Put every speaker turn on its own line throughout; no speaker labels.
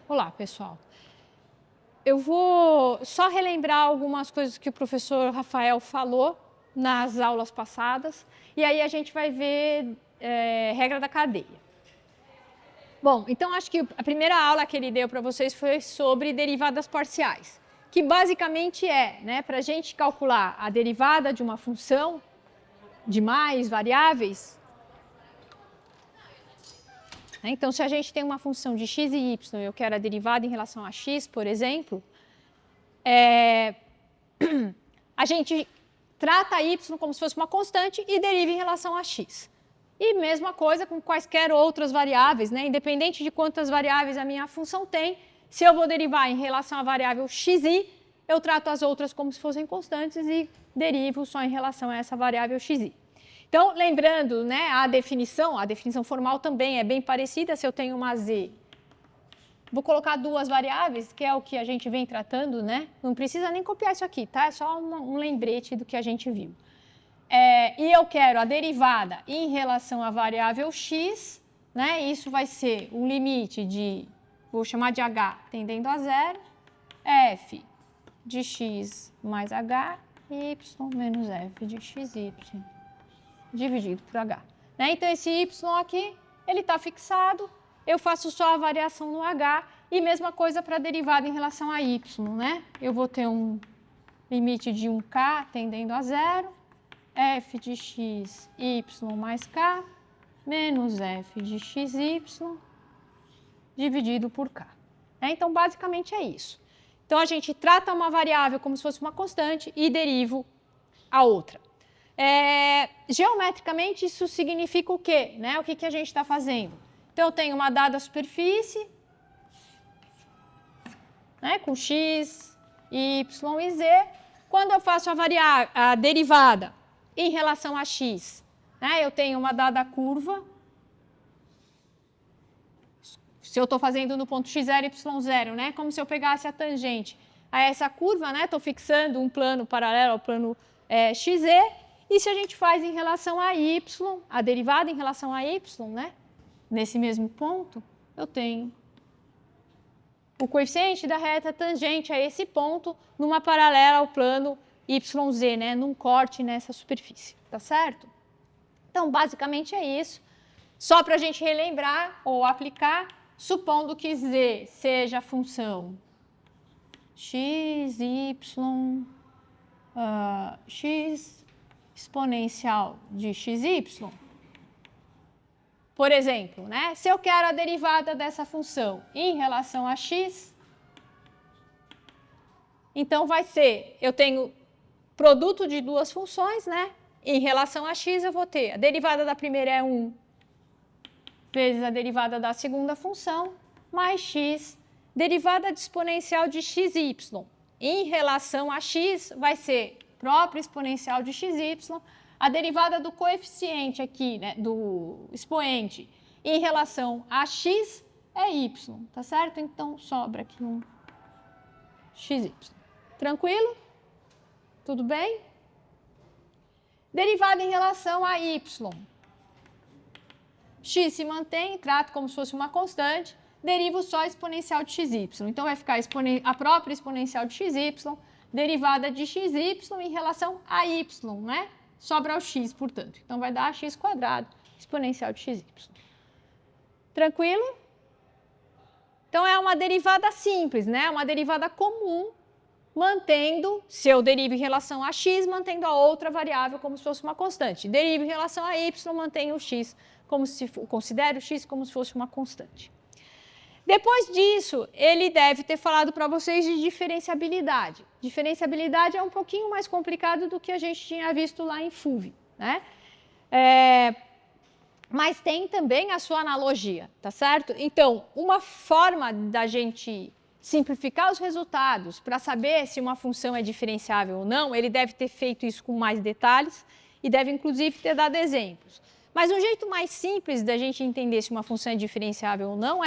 Olá, pessoal. Eu vou só relembrar algumas coisas que o professor Rafael falou nas aulas passadas, e aí a gente vai ver regra da cadeia. Bom, então acho que a primeira aula que ele deu para vocês foi sobre derivadas parciais, que basicamente para a gente calcular a derivada de uma função de mais variáveis. Então, se a gente tem uma função de x e y, eu quero a derivada em relação a x, por exemplo, a gente trata y como se fosse uma constante e deriva em relação a x. E mesma coisa com quaisquer outras variáveis, independente de quantas variáveis a minha função tem, se eu vou derivar em relação à variável xi, eu trato as outras como se fossem constantes e derivo só em relação a essa variável xi. Então, lembrando, a definição formal também é bem parecida. Se eu tenho uma z, vou colocar duas variáveis, que é o que a gente vem tratando, Não precisa nem copiar isso aqui, tá? É só um lembrete do que a gente viu. E eu quero a derivada em relação à variável x, Isso vai ser um limite de, vou chamar de h tendendo a zero, f de x mais h, y menos f de xy dividido por h. Então, esse y aqui, ele está fixado, eu faço só a variação no h, e mesma coisa para a derivada em relação a y, Eu vou ter um limite de 1k tendendo a zero, f de x, y mais k, menos f de xy, dividido por k. Então, basicamente é isso. Então, a gente trata uma variável como se fosse uma constante e derivo a outra. Geometricamente, isso significa o quê? O que a gente está fazendo? Então, eu tenho uma dada superfície, com x, y e z. Quando eu faço a derivada em relação a x, eu tenho uma dada curva. Se eu estou fazendo no ponto x0, y0, como se eu pegasse a tangente a essa curva, estou fixando um plano paralelo ao plano xz. E se a gente faz em relação a y, a derivada em relação a y, nesse mesmo ponto, eu tenho o coeficiente da reta tangente a esse ponto numa paralela ao plano yz, num corte nessa superfície, tá certo? Então, basicamente é isso. Só para a gente relembrar ou aplicar, supondo que z seja a função x, y, x exponencial de xy, por exemplo, se eu quero a derivada dessa função em relação a x, então vai ser, eu tenho produto de duas funções, Em relação a x eu vou ter a derivada da primeira é 1 vezes a derivada da segunda função, mais x, derivada de exponencial de xy. Em relação a x vai ser própria exponencial de xy, a derivada do coeficiente aqui, do expoente, em relação a x é y, tá certo? Então, sobra aqui um xy. Tranquilo? Tudo bem? Derivada em relação a y. X se mantém, trato como se fosse uma constante, derivo só a exponencial de xy. Então, vai ficar a própria exponencial de xy, derivada de xy em relação a y, Sobra o x, portanto. Então, vai dar x quadrado, exponencial de xy. Tranquilo? Então, é uma derivada simples, Uma derivada comum, mantendo, se eu derivo em relação a x, mantendo a outra variável como se fosse uma constante. Derivo em relação a y, mantenho o x, considero o x como se fosse uma constante. Depois disso, ele deve ter falado para vocês de diferenciabilidade. Diferenciabilidade é um pouquinho mais complicado do que a gente tinha visto lá em FUV, mas tem também a sua analogia, tá certo? Então, uma forma da gente simplificar os resultados para saber se uma função é diferenciável ou não, ele deve ter feito isso com mais detalhes e deve, inclusive, ter dado exemplos. Mas um jeito mais simples da gente entender se uma função é diferenciável ou não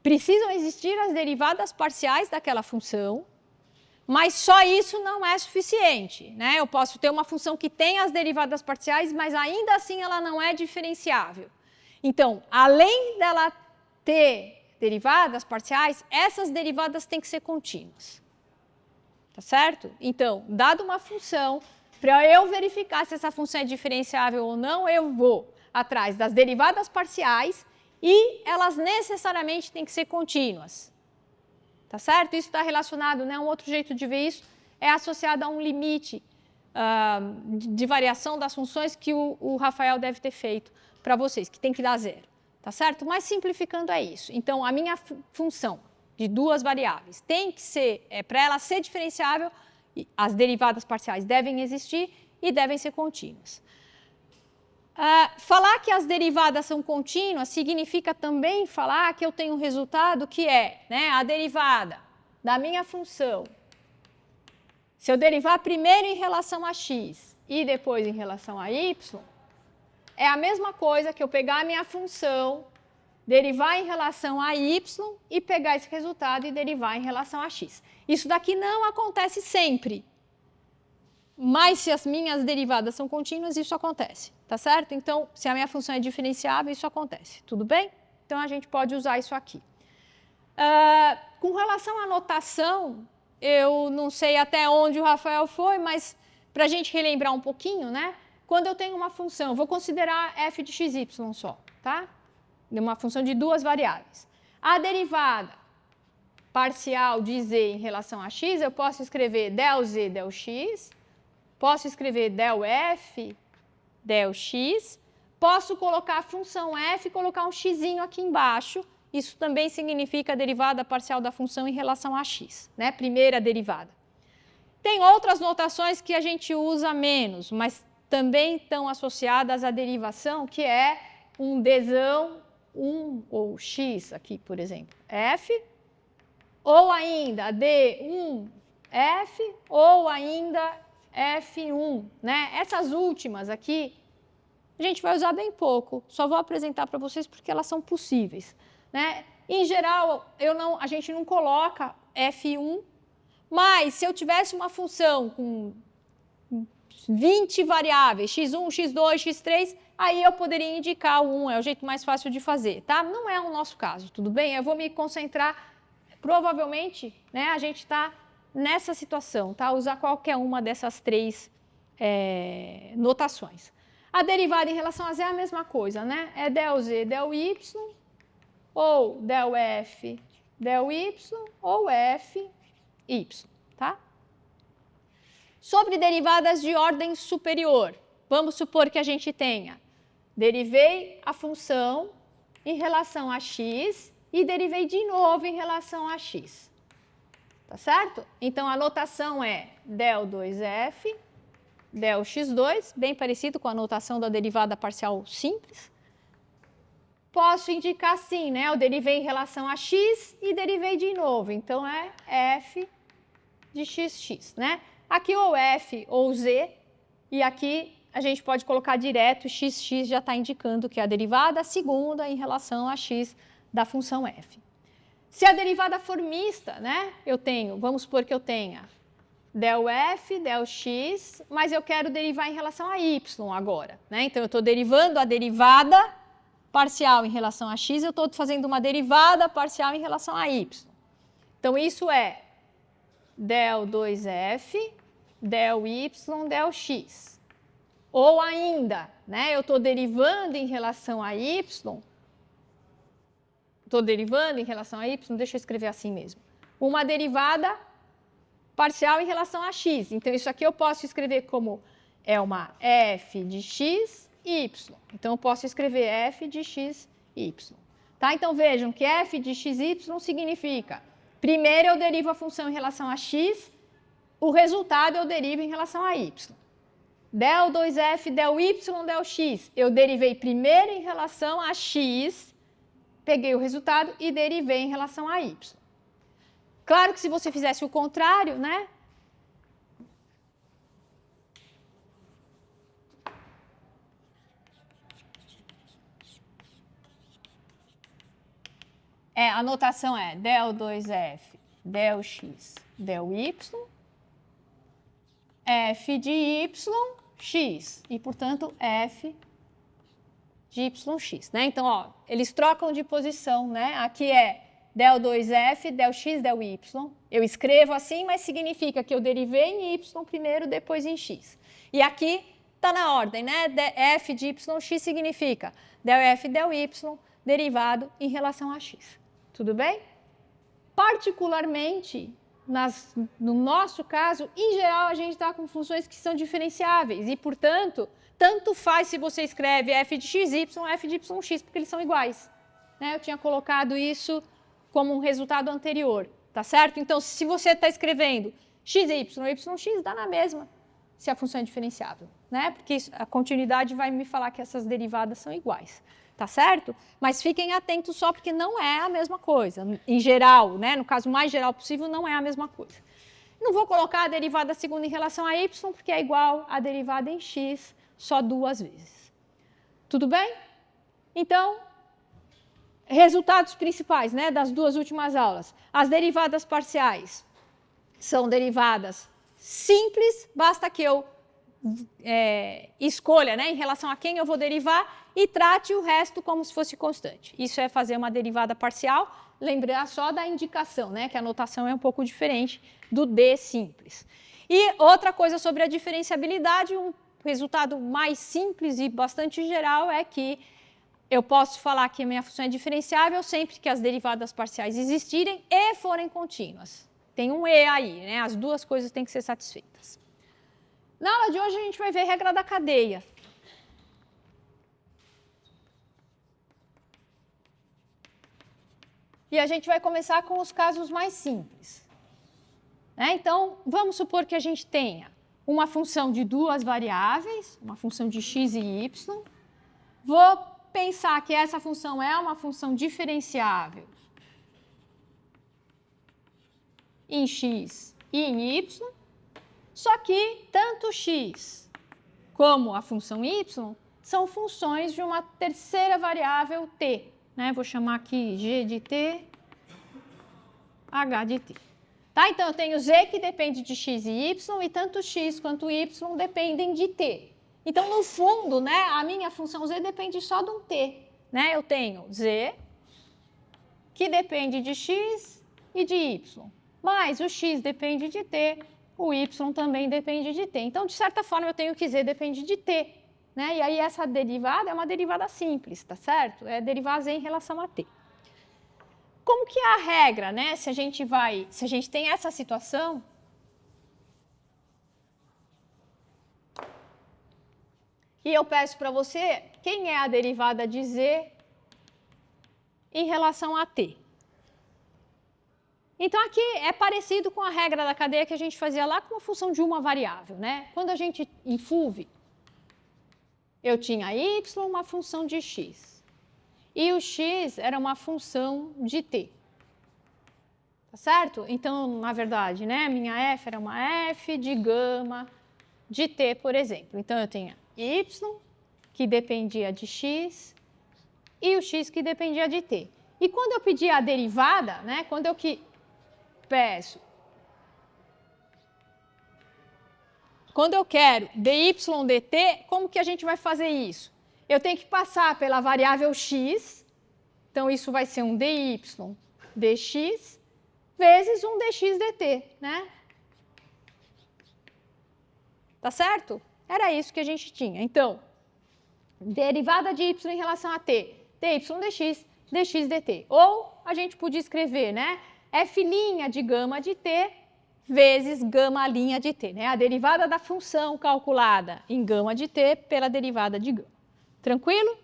precisam existir as derivadas parciais daquela função, mas só isso não é suficiente, Eu posso ter uma função que tem as derivadas parciais, mas ainda assim ela não é diferenciável. Então, além dela ter derivadas parciais, essas derivadas têm que ser contínuas. Tá certo? Então, dado uma função, para eu verificar se essa função é diferenciável ou não, eu vou atrás das derivadas parciais e elas necessariamente têm que ser contínuas. Tá certo? Isso está relacionado, né? Um outro jeito de ver isso é associado a um limite de variação das funções que o Rafael deve ter feito para vocês, que tem que dar zero. Tá certo? Mas simplificando é isso. Então, a minha função de duas variáveis tem que ser, para ela ser diferenciável, as derivadas parciais devem existir e devem ser contínuas. Falar que as derivadas são contínuas significa também falar que eu tenho um resultado que é, né, a derivada da minha função. Se eu derivar primeiro em relação a x e depois em relação a y, é a mesma coisa que eu pegar a minha função, derivar em relação a y e pegar esse resultado e derivar em relação a x. Isso daqui não acontece sempre. Mas se as minhas derivadas são contínuas, isso acontece, tá certo? Então, se a minha função é diferenciável, isso acontece, tudo bem? Então, a gente pode usar isso aqui. Com relação à notação, eu não sei até onde o Rafael foi, mas para a gente relembrar um pouquinho, né? Quando eu tenho uma função, vou considerar f de xy só, tá? Uma função de duas variáveis. A derivada parcial de z em relação a x, eu posso escrever del z, del x. Posso escrever del f, del x. Posso colocar a função f e colocar um xzinho aqui embaixo. Isso também significa a derivada parcial da função em relação a x, né? Primeira derivada. Tem outras notações que a gente usa menos, mas também estão associadas à derivação, que é um dzão 1 ou x aqui, por exemplo, f, ou ainda d1f, ou ainda f1, né? Essas últimas aqui, a gente vai usar bem pouco, só vou apresentar para vocês porque elas são possíveis, né? Em geral, a gente não coloca f1, mas se eu tivesse uma função com 20 variáveis, x1, x2, x3, aí eu poderia indicar o 1, é o jeito mais fácil de fazer, tá? Não é o nosso caso, tudo bem? Eu vou me concentrar, provavelmente, né, a gente está nessa situação, tá? Usar qualquer uma dessas três notações. A derivada em relação a z é a mesma coisa, né? É del z, del y, ou del f, del y, ou f, y, tá? Sobre derivadas de ordem superior, vamos supor que a gente tenha, derivei a função em relação a x e derivei de novo em relação a x. Tá certo? Então, a notação é del 2f, del x2, bem parecido com a notação da derivada parcial simples. Posso indicar assim, né? Eu derivei em relação a x e derivei de novo. Então, é f de xx, né? Aqui ou f ou z, e aqui a gente pode colocar direto, xx já está indicando que é a derivada segunda em relação a x da função f. Se a derivada for mista, né, vamos supor que eu tenha del f, del x, mas eu quero derivar em relação a y agora, né? Então, eu estou derivando a derivada parcial em relação a x, eu estou fazendo uma derivada parcial em relação a y. Então, isso é del 2f, del y, del x. Ou ainda, né, eu estou derivando em relação a y, deixa eu escrever assim mesmo, uma derivada parcial em relação a x. Então, isso aqui eu posso escrever como uma f de x, y. Então, eu posso escrever f de x, y. Tá? Então, vejam que f de x, y significa, primeiro eu derivo a função em relação a x, o resultado eu derivo em relação a y. Del 2f, del y, del x. Eu derivei primeiro em relação a x, peguei o resultado e derivei em relação a y. Claro que se você fizesse o contrário, né? A notação é del 2f, del x, del y, f de y, x. E, portanto, f de yx, né? Então, ó, eles trocam de posição, né? Aqui é del 2f, del x, del y. Eu escrevo assim, mas significa que eu derivei em y primeiro, depois em x. E aqui está na ordem, né? F de yx significa del f, del y, derivado em relação a x. Tudo bem? Particularmente, no nosso caso, em geral, a gente está com funções que são diferenciáveis e, portanto, tanto faz se você escreve f de xy, f de yx, porque eles são iguais. Né? Eu tinha colocado isso como um resultado anterior, tá certo? Então, se você está escrevendo xy, yx, dá na mesma se a função é diferenciável, né? Porque a continuidade vai me falar que essas derivadas são iguais, tá certo? Mas fiquem atentos só porque não é a mesma coisa. Em geral, né? No caso mais geral possível, não é a mesma coisa. Não vou colocar a derivada segunda em relação a y, porque é igual à derivada em x só 2 vezes. Tudo bem? Então, resultados principais, né, das 2 últimas aulas. As derivadas parciais são derivadas simples, basta que eu escolha, né, em relação a quem eu vou derivar e trate o resto como se fosse constante. Isso é fazer uma derivada parcial, lembrar só da indicação, né, que a notação é um pouco diferente do D simples. E outra coisa sobre a diferenciabilidade, um resultado mais simples e bastante geral é que eu posso falar que a minha função é diferenciável sempre que as derivadas parciais existirem e forem contínuas. Tem um E aí, né? As duas coisas têm que ser satisfeitas. Na aula de hoje a gente vai ver regra da cadeia. E a gente vai começar com os casos mais simples. Né? Então, vamos supor que a gente tenha uma função de 2 variáveis, uma função de x e y. Vou pensar que essa função é uma função diferenciável em x e em y, só que tanto x como a função y são funções de uma terceira variável t. Né? Vou chamar aqui g de t, h de t. Tá? Então, eu tenho z que depende de x e y, e tanto x quanto y dependem de t. Então, no fundo, né, a minha função z depende só de um t. Né? Eu tenho z, que depende de x e de y. Mas o x depende de t, o y também depende de t. Então, de certa forma, eu tenho que z depende de t. Né? E aí, essa derivada é uma derivada simples, tá certo? É derivar z em relação a t. Como que é a regra, né? Se a gente tem essa situação, e eu peço para você quem é a derivada de z em relação a t. Então, aqui é parecido com a regra da cadeia que a gente fazia lá com a função de uma variável. Né? Quando a gente, em FUV, eu tinha y, uma função de x. E o x era uma função de t. Tá certo? Então, na verdade, né, minha f era uma f de gama de t, por exemplo. Então, eu tinha y, que dependia de x, e o x que dependia de t. E quando eu pedi a derivada, né, quando eu peço, quando eu quero dy dt, como que a gente vai fazer isso? Eu tenho que passar pela variável x, então isso vai ser um dy dx, vezes um dx dt, né? Tá certo? Era isso que a gente tinha. Então, derivada de y em relação a t, dy dx, dx dt. Ou a gente podia escrever, né? F' de gama de t vezes gama' de t, né? A derivada da função calculada em gama de t pela derivada de gama. Tranquilo?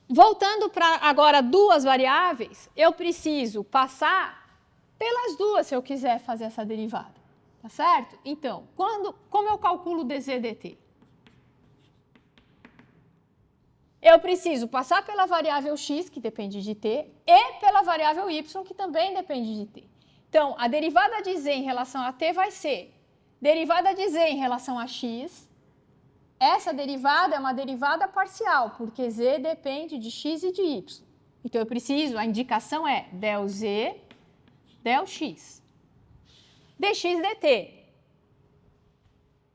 Voltando para agora 2 variáveis, eu preciso passar pelas duas se eu quiser fazer essa derivada. Tá certo? Então, como eu calculo dz dt? Eu preciso passar pela variável x, que depende de t, e pela variável y, que também depende de t. Então, a derivada de z em relação a t vai ser derivada de z em relação a x. Essa derivada é uma derivada parcial, porque z depende de x e de y. Então, eu preciso, a indicação é del z, del x. dx dt.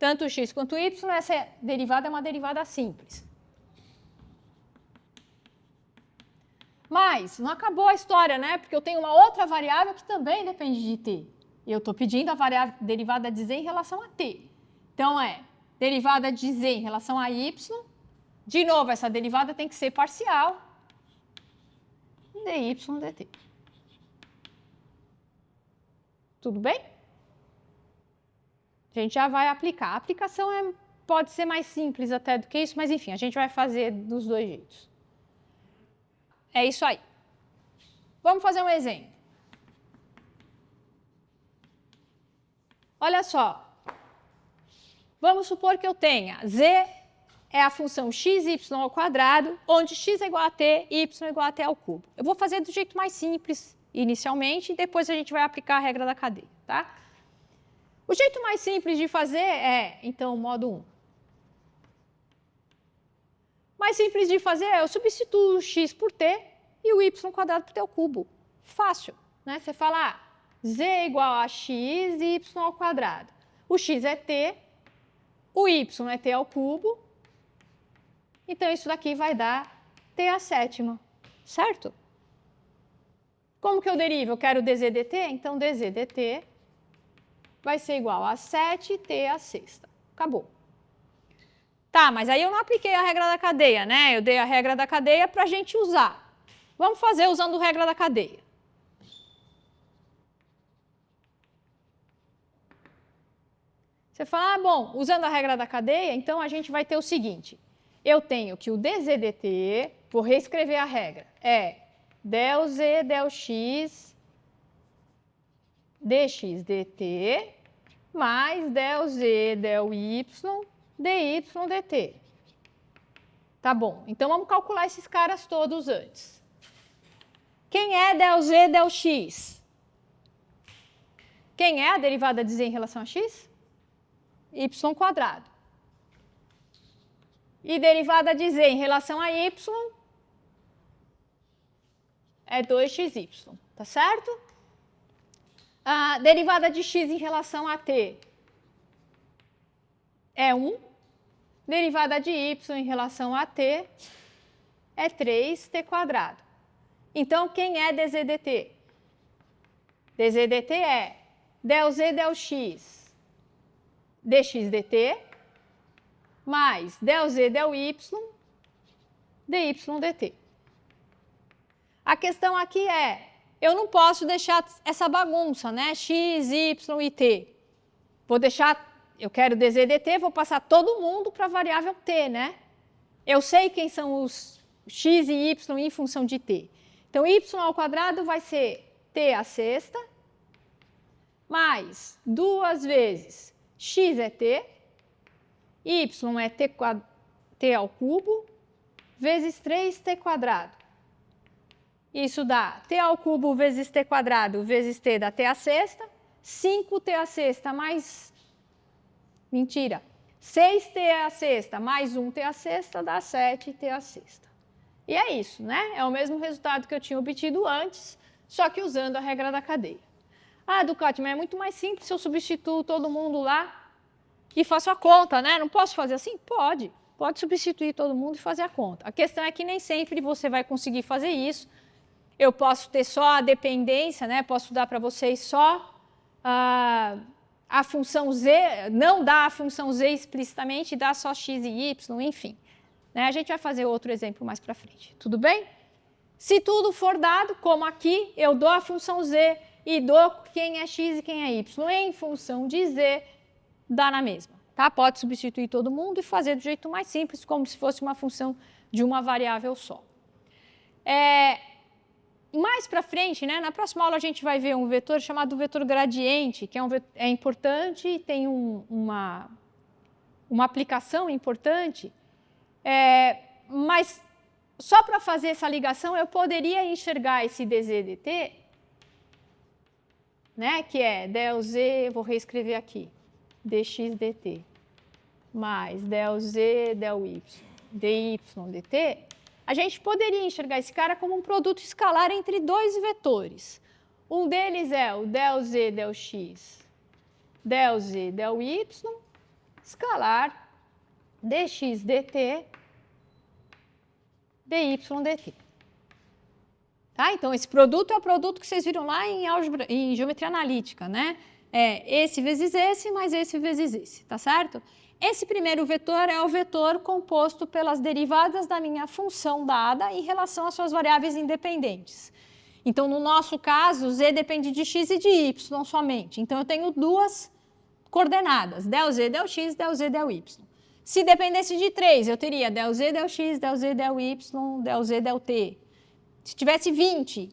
Tanto x quanto y, essa derivada é uma derivada simples. Mas não acabou a história, né? Porque eu tenho uma outra variável que também depende de t. E eu estou pedindo a derivada de z em relação a t. Então, derivada de z em relação a y. De novo, essa derivada tem que ser parcial. dy dt. Tudo bem? A gente já vai aplicar. A aplicação pode ser mais simples até do que isso, mas enfim, a gente vai fazer dos dois jeitos. É isso aí. Vamos fazer um exemplo. Olha só. Vamos supor que eu tenha z é a função xy ao quadrado, onde x é igual a t e y é igual a t ao cubo. Eu vou fazer do jeito mais simples inicialmente, e depois a gente vai aplicar a regra da cadeia, tá? O jeito mais simples de fazer então, modo 1. Mais simples de fazer eu substituo o x por t e o y quadrado por t ao cubo. Fácil, né? Você fala, z é igual a x e y ao quadrado. O x é t, o y é t ao cubo, então isso daqui vai dar t à sétima, certo? Como que eu derivo? Eu quero dz dt, então dz dt vai ser igual a 7t à sexta. Acabou. Tá, mas aí eu não apliquei a regra da cadeia, né? Eu dei a regra da cadeia para a gente usar. Vamos fazer usando a regra da cadeia. Você fala, bom, usando a regra da cadeia, então a gente vai ter o seguinte. Eu tenho que o dz dt, vou reescrever a regra, é del z del x dx dt mais del z del y dy dt. Tá bom, então vamos calcular esses caras todos antes. Quem é del z del x? Quem é a derivada de z em relação a x? Y quadrado. E derivada de z em relação a y é 2xy, tá certo? A derivada de x em relação a t é 1. Derivada de y em relação a t é 3t quadrado. Então, quem é dz dt? Dz dt é del z del x dx dt mais del z del y dy dt. A questão aqui eu não posso deixar essa bagunça, né? X, y e t. Vou deixar, eu quero dz dt, vou passar todo mundo para a variável t, né? Eu sei quem são os x e y em função de t. Então, y ao quadrado vai ser t à sexta, mais 2 vezes x é t, y é t ao cubo, vezes 3t quadrado. Isso dá t ao cubo vezes t quadrado vezes t dá t à sexta, 5t à sexta mais... Mentira. 6t à sexta mais 1t à sexta dá 7t à sexta. E é isso, né? É o mesmo resultado que eu tinha obtido antes, só que usando a regra da cadeia. Ah, Ducati, mas é muito mais simples se eu substituo todo mundo lá e faço a conta, né? Não posso fazer assim? Pode. Pode substituir todo mundo e fazer a conta. A questão é que nem sempre você vai conseguir fazer isso. Eu posso ter só a dependência, né? Posso dar para vocês só a função z, não dar a função z explicitamente, dar só x e y, enfim. Né? A gente vai fazer outro exemplo mais para frente. Tudo bem? Se tudo for dado, como aqui, eu dou a função z e dou quem é x e quem é y em função de z, dá na mesma. Tá? Pode substituir todo mundo e fazer do jeito mais simples, como se fosse uma função de uma variável só. Mais para frente, né, na próxima aula a gente vai ver um vetor chamado vetor gradiente, que é importante, tem uma aplicação importante, mas só para fazer essa ligação eu poderia enxergar esse dz dt, né, que é del z, vou reescrever aqui, dx dt, mais del z del y dy dt, a gente poderia enxergar esse cara como um produto escalar entre dois vetores. Um deles é o del z del x, del z del y, escalar dx dt, dy dt. Tá? Então, esse produto é o produto que vocês viram lá em álgebra, em geometria analítica, né? É esse vezes esse, mais esse vezes esse, tá certo? Esse primeiro vetor é o vetor composto pelas derivadas da minha função dada em relação às suas variáveis independentes. Então, no nosso caso, z depende de x e de y somente. Então, eu tenho duas coordenadas, del z, del x, del z, del y. Se dependesse de 3, eu teria del z, del x, del z, del y, del z, del t. Se tivesse 20,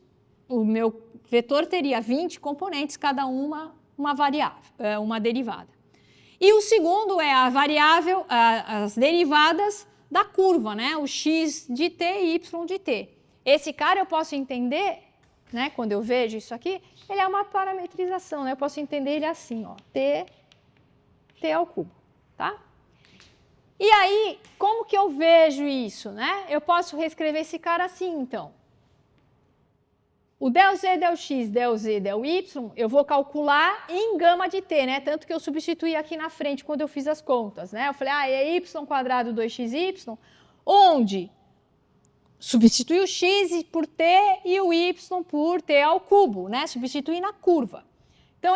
o meu vetor teria 20 componentes, cada uma variável, uma derivada. E o segundo é a variável, as derivadas da curva, né? O x de t e y de t. Esse cara eu posso entender, né? Quando eu vejo isso aqui, ele é uma parametrização, né? Eu posso entender ele assim, ó, t ao cubo, tá? E aí, como que eu vejo isso, né? Eu posso reescrever esse cara assim, então. O del z, del x, del z, del y, eu vou calcular em gama de t, né? Tanto que eu substituí aqui na frente quando eu fiz as contas, né? Eu falei, é y quadrado 2xy, onde substitui o x por t e o y por t ao cubo, né? Substituir na curva. Então,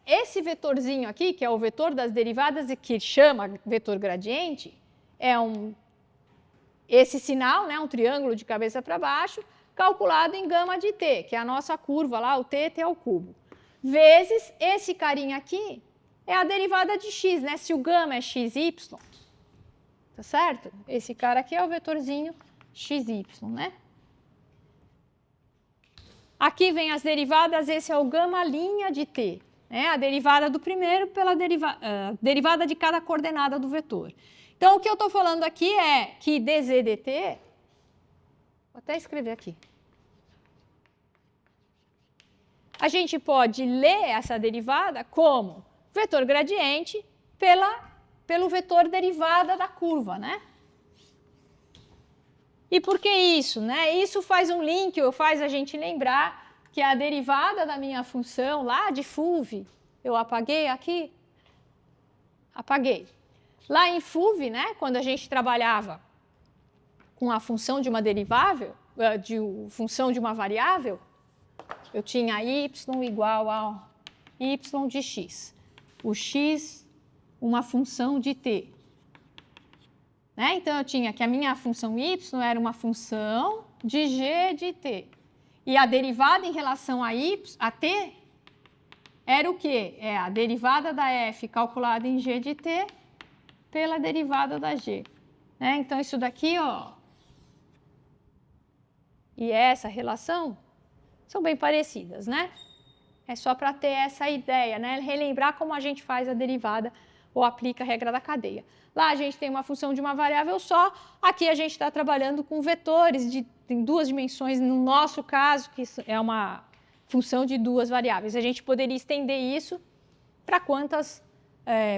esse vetorzinho aqui, que é o vetor das derivadas e que chama vetor gradiente, é esse sinal, né? Um triângulo de cabeça para baixo, calculado em gama de t, que é a nossa curva lá, o t ao cubo, vezes esse carinha aqui é a derivada de x, né? Se o gama é xy, tá certo? Esse cara aqui é o vetorzinho xy, né? Aqui vem as derivadas, esse é o gama linha de t, né? A derivada do primeiro pela derivada de cada coordenada do vetor. Então, o que eu estou falando aqui é que dz dt, vou até escrever aqui. A gente pode ler essa derivada como vetor gradiente pelo vetor derivada da curva, né? E por que isso, né? Isso faz um link, ou faz a gente lembrar que a derivada da minha função lá de FUV, eu apaguei aqui? Apaguei. Lá em FUV, né, quando a gente trabalhava com a função de uma derivável, função de uma variável, eu tinha y igual a y de x. O x, uma função de t. Né? Então, eu tinha que a minha função y era uma função de g de t. E a derivada em relação a t era o quê? É a derivada da f calculada em g de t pela derivada da g. Né? Então, isso daqui, ó, e essa relação são bem parecidas, né? É só para ter essa ideia, né? Relembrar como a gente faz a derivada ou aplica a regra da cadeia. Lá a gente tem uma função de uma variável só, aqui a gente está trabalhando com vetores em duas dimensões, no nosso caso, que é uma função de duas variáveis. A gente poderia estender isso para quantas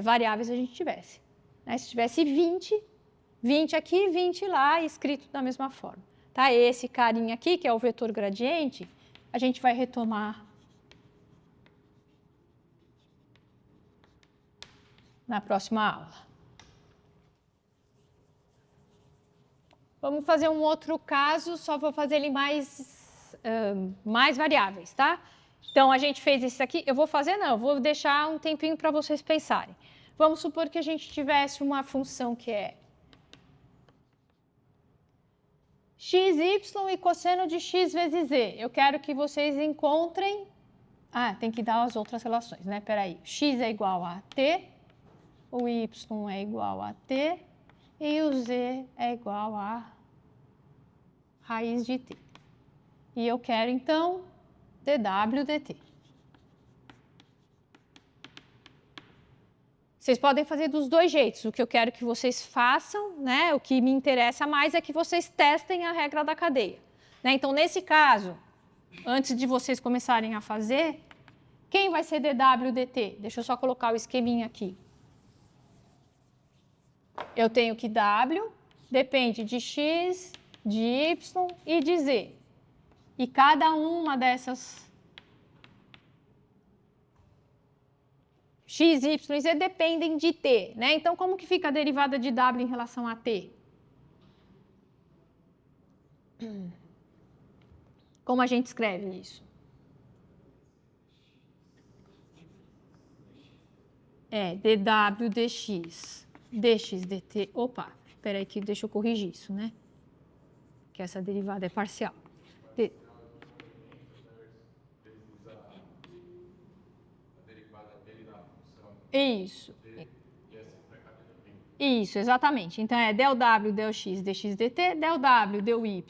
variáveis a gente tivesse. Né? Se tivesse 20 aqui, 20 lá, escrito da mesma forma. Tá? Esse carinha aqui, que é o vetor gradiente, a gente vai retomar na próxima aula. Vamos fazer um outro caso, só vou fazer ele mais variáveis, tá? Então, a gente fez isso aqui, eu vou deixar um tempinho para vocês pensarem. Vamos supor que a gente tivesse uma função que é xy e cosseno de x vezes z. Eu quero que vocês encontrem... tem que dar as outras relações, né? Peraí. X é igual a t, o y é igual a t e o z é igual a raiz de t. E eu quero, então, dw dt. Vocês podem fazer dos dois jeitos. O que eu quero que vocês façam, né? O que me interessa mais é que vocês testem a regra da cadeia. Né? Então, nesse caso, antes de vocês começarem a fazer, quem vai ser dw dt? Deixa eu só colocar o esqueminha aqui. Eu tenho que w depende de x, de y e de z. E cada uma dessas x, y e z dependem de t. Né? Então, como que fica a derivada de w em relação a t? Como a gente escreve isso? É dw dx, dx dt. Opa, espera aí que deixa eu corrigir isso, né? Que essa derivada é parcial. Isso. Isso, exatamente. Então, é del w, del x, dx dt, del w, del y,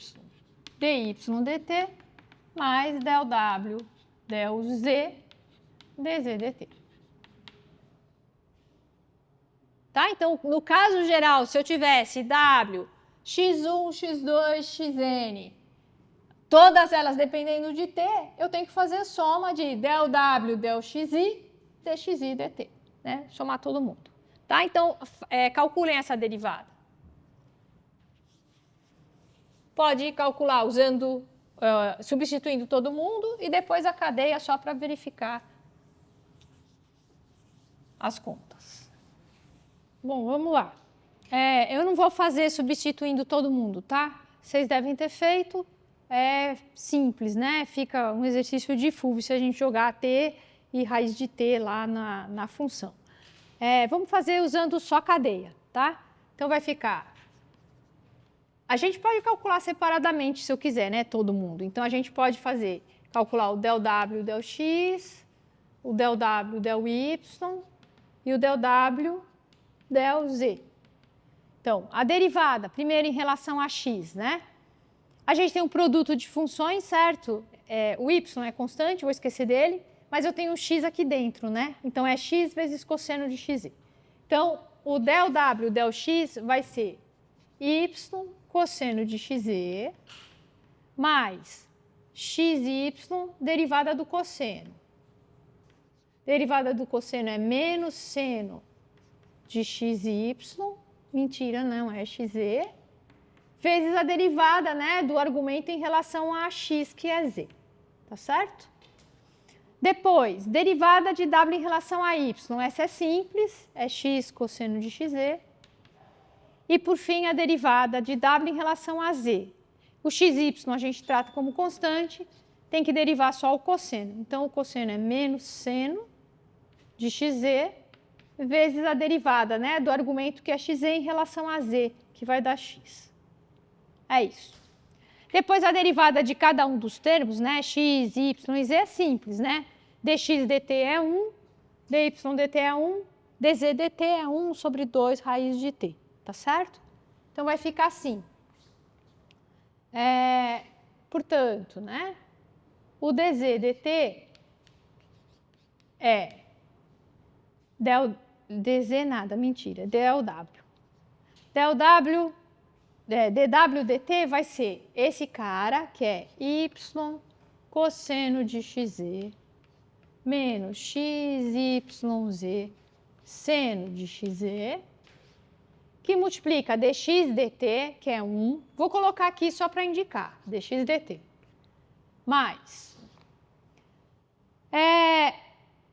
dy dt, mais del w, del z, dz dt. Tá? Então, no caso geral, se eu tivesse w, x1, x2, xn, todas elas dependendo de t, eu tenho que fazer a soma de del w, del xi, dxi dt, né? Somar todo mundo. Tá? Então, calculem essa derivada. Pode calcular usando, substituindo todo mundo e depois a cadeia só para verificar as contas. Bom, vamos lá. Eu não vou fazer substituindo todo mundo, tá? Vocês devem ter feito. É simples, né? Fica um exercício de fulvio se a gente jogar t e raiz de t lá na função. Vamos fazer usando só cadeia, tá? Então vai ficar... A gente pode calcular separadamente se eu quiser, né? Todo mundo. Então a gente pode calcular o del w, del x, o del w, del y e o del w, del z. Então, a derivada, primeiro em relação a x, né? A gente tem um produto de funções, certo? O y é constante, vou esquecer dele, mas eu tenho um x aqui dentro, né? Então, é x vezes cosseno de xi. Então, o del w, del x vai ser y cosseno de xi mais xy derivada do cosseno. Derivada do cosseno é menos seno de xy, mentira, não, é xz, vezes a derivada, né, do argumento em relação a x, que é z, tá certo? Depois, derivada de w em relação a y, essa é simples, é x cosseno de xz. E, por fim, a derivada de w em relação a z. O xy a gente trata como constante, tem que derivar só o cosseno. Então, o cosseno é menos seno de xz, vezes a derivada, né, do argumento que é xz em relação a z, que vai dar x. É isso. Depois, a derivada de cada um dos termos, né, x, y e z é simples, né? dx dt é 1, dy dt é 1, dz dt é 1 sobre 2 raiz de t. Tá certo? Então, vai ficar assim. Portanto, né, o dz dt é dz nada, mentira, del w. Del w, dw dt vai ser esse cara, que é y cosseno de xz menos xyz seno de xz, que multiplica dx dt, que é 1, vou colocar aqui só para indicar, dx dt, mais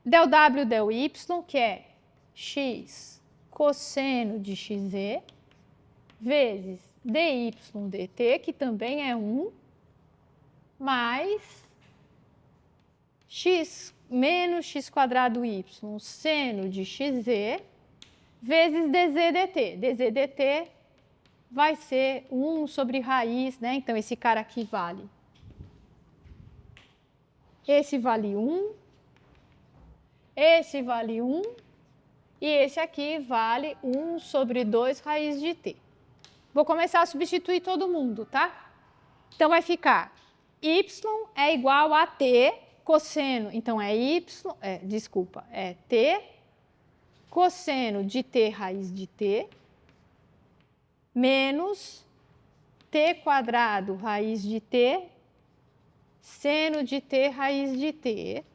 del w, del y, que é x cosseno de xz, vezes dy dt, que também é 1, mais x menos x quadrado y seno de xz, vezes dz dt. dz dt vai ser 1 sobre raiz, né? Então, esse cara aqui vale. Esse vale 1, esse vale 1, e esse aqui vale 1 sobre 2 raiz de t. Vou começar a substituir todo mundo, tá? Então, vai ficar y é igual a t cosseno, então é t cosseno de t raiz de t, menos t quadrado raiz de t, seno de t raiz de t,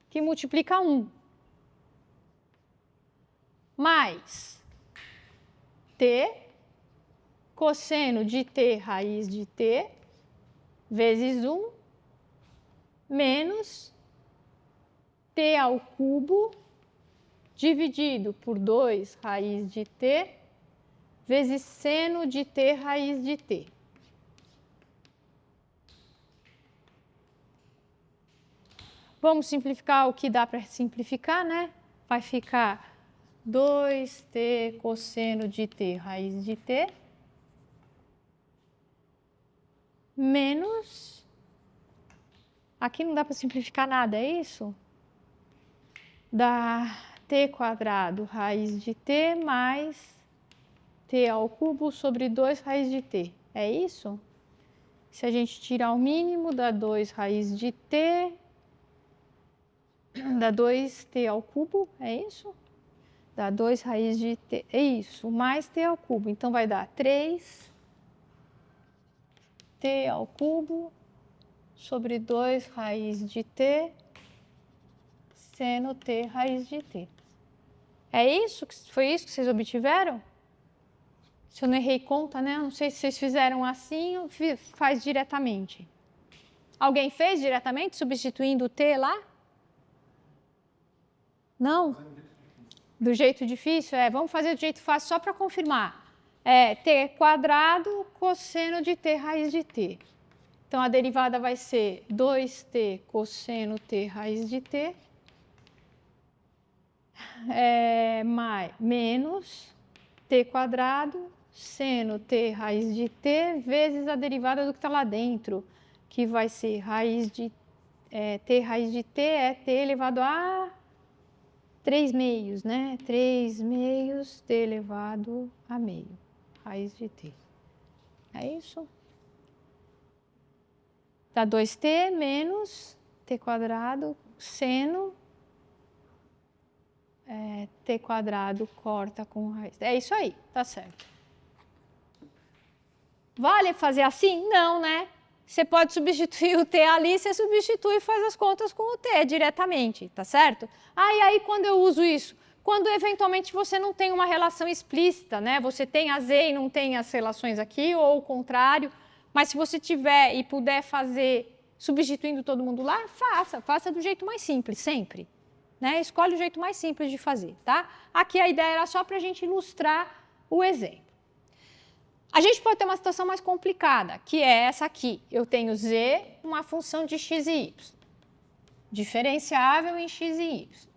que multiplica 1, mais t cosseno de t raiz de t, vezes 1, menos t ao cubo, dividido por 2 raiz de t, vezes seno de t raiz de t. Vamos simplificar o que dá para simplificar, né? Vai ficar 2t cosseno de t raiz de t menos... Aqui não dá para simplificar nada, é isso? Dá t quadrado raiz de t mais t ao cubo sobre 2 raiz de t. É isso? Se a gente tirar o mínimo, dá 2 raiz de t, dá 2t ao cubo, é isso? Dá 2 raiz de t, é isso, mais t ao cubo. Então, vai dar 3t ao cubo sobre 2 raiz de t seno t raiz de t. É isso? Foi isso que vocês obtiveram? Se eu não errei conta, né? Não sei se vocês fizeram assim ou faz diretamente. Alguém fez diretamente, substituindo o t lá? Não? Do jeito difícil? Vamos fazer do jeito fácil só para confirmar. T quadrado cosseno de t raiz de t. Então, a derivada vai ser 2t cosseno t raiz de t menos t quadrado seno t raiz de t vezes a derivada do que está lá dentro, que vai ser raiz de t raiz de t é t elevado a 3 meios, né? 3 meios t elevado a meio, raiz de t. É isso? Dá 2t menos t quadrado seno t quadrado corta com raiz. É isso aí, tá certo. Vale fazer assim? Não, né? Você pode substituir o t ali, você substitui e faz as contas com o t diretamente, tá certo? E aí quando eu uso isso? Quando eventualmente você não tem uma relação explícita, né? Você tem a z e não tem as relações aqui, ou o contrário. Mas se você tiver e puder fazer substituindo todo mundo lá, faça do jeito mais simples, sempre. Né? Escolhe o jeito mais simples de fazer, tá? Aqui a ideia era só para a gente ilustrar o exemplo. A gente pode ter uma situação mais complicada, que é essa aqui. Eu tenho z, uma função de x e y, diferenciável em x e y.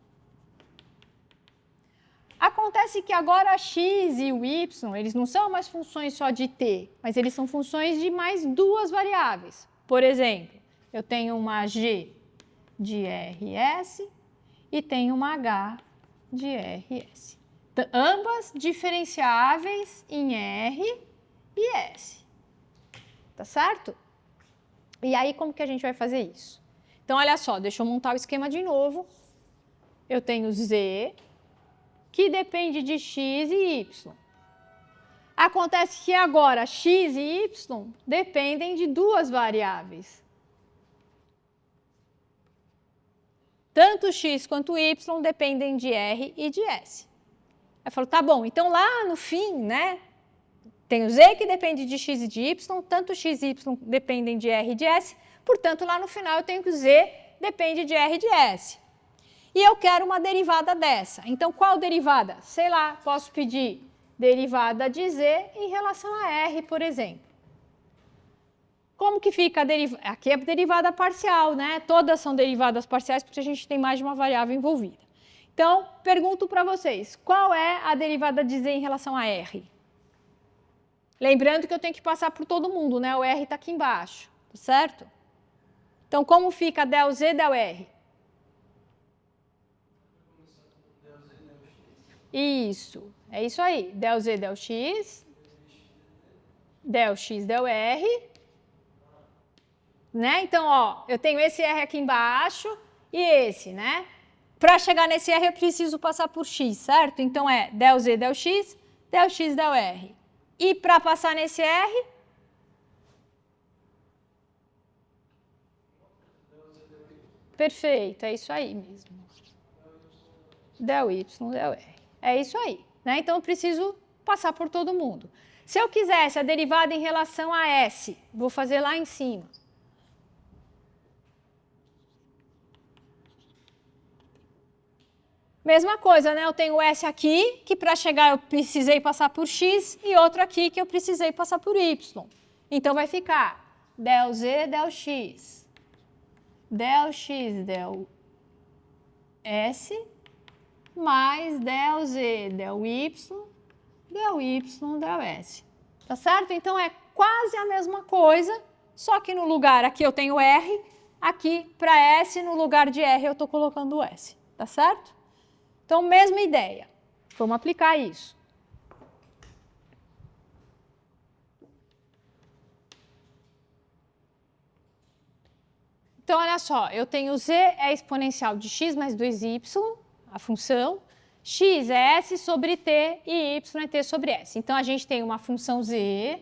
Acontece que agora x e o y, eles não são mais funções só de t, mas eles são funções de mais duas variáveis. Por exemplo, eu tenho uma g de rs e tenho uma h de rs. Ambas diferenciáveis em r e s. Tá certo? E aí, como que a gente vai fazer isso? Então, olha só, deixa eu montar o esquema de novo. Eu tenho z, que depende de x e y. Acontece que agora x e y dependem de duas variáveis. Tanto x quanto y dependem de r e de s. Eu falo, tá bom, então lá no fim, né, tem o z que depende de x e de y, tanto x e y dependem de r e de s, portanto, lá no final eu tenho que o z depende de r e de s. E eu quero uma derivada dessa. Então, qual derivada? Sei lá, posso pedir derivada de z em relação a r, por exemplo. Como que fica a derivada? Aqui é a derivada parcial, né? Todas são derivadas parciais porque a gente tem mais de uma variável envolvida. Então, pergunto para vocês, qual é a derivada de z em relação a r? Lembrando que eu tenho que passar por todo mundo, né? O r está aqui embaixo, tá certo? Então, como fica del z, del r? Isso, é isso aí. Del z, del x, del r. Né? Então, ó, eu tenho esse r aqui embaixo e esse, né? Para chegar nesse r, eu preciso passar por x, certo? Então, é del z, del x, del r. E para passar nesse r? Perfeito, é isso aí mesmo. Del y, del r. É isso aí. Né? Então, eu preciso passar por todo mundo. Se eu quisesse a derivada em relação a s, vou fazer lá em cima. Mesma coisa, né? Eu tenho o S aqui, que para chegar eu precisei passar por X, e outro aqui que eu precisei passar por Y. Então, vai ficar del Z, del X, del x del s mais del z del y del s. Tá certo? Então, é quase a mesma coisa, só que no lugar aqui eu tenho R, aqui para S, no lugar de R eu estou colocando o S. Tá certo? Então, mesma ideia. Vamos aplicar isso. Então, olha só, eu tenho z é exponencial de x mais 2y, a função, x é s sobre t e y é t sobre s. Então, a gente tem uma função z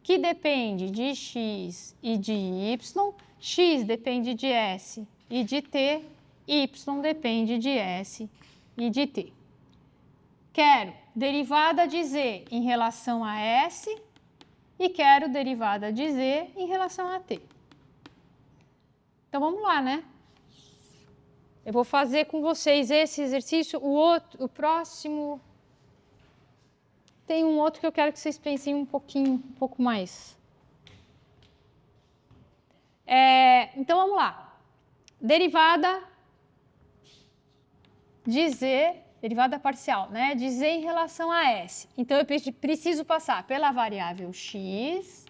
que depende de x e de y, x depende de s e de t, y depende de s e de t. Quero derivada de z em relação a s e quero derivada de z em relação a t. Então, vamos lá, né? Eu vou fazer com vocês esse exercício, o próximo... Tem um outro que eu quero que vocês pensem um pouco mais. Então, vamos lá. Derivada de z, derivada parcial, né? De z em relação a s. Então, eu preciso passar pela variável x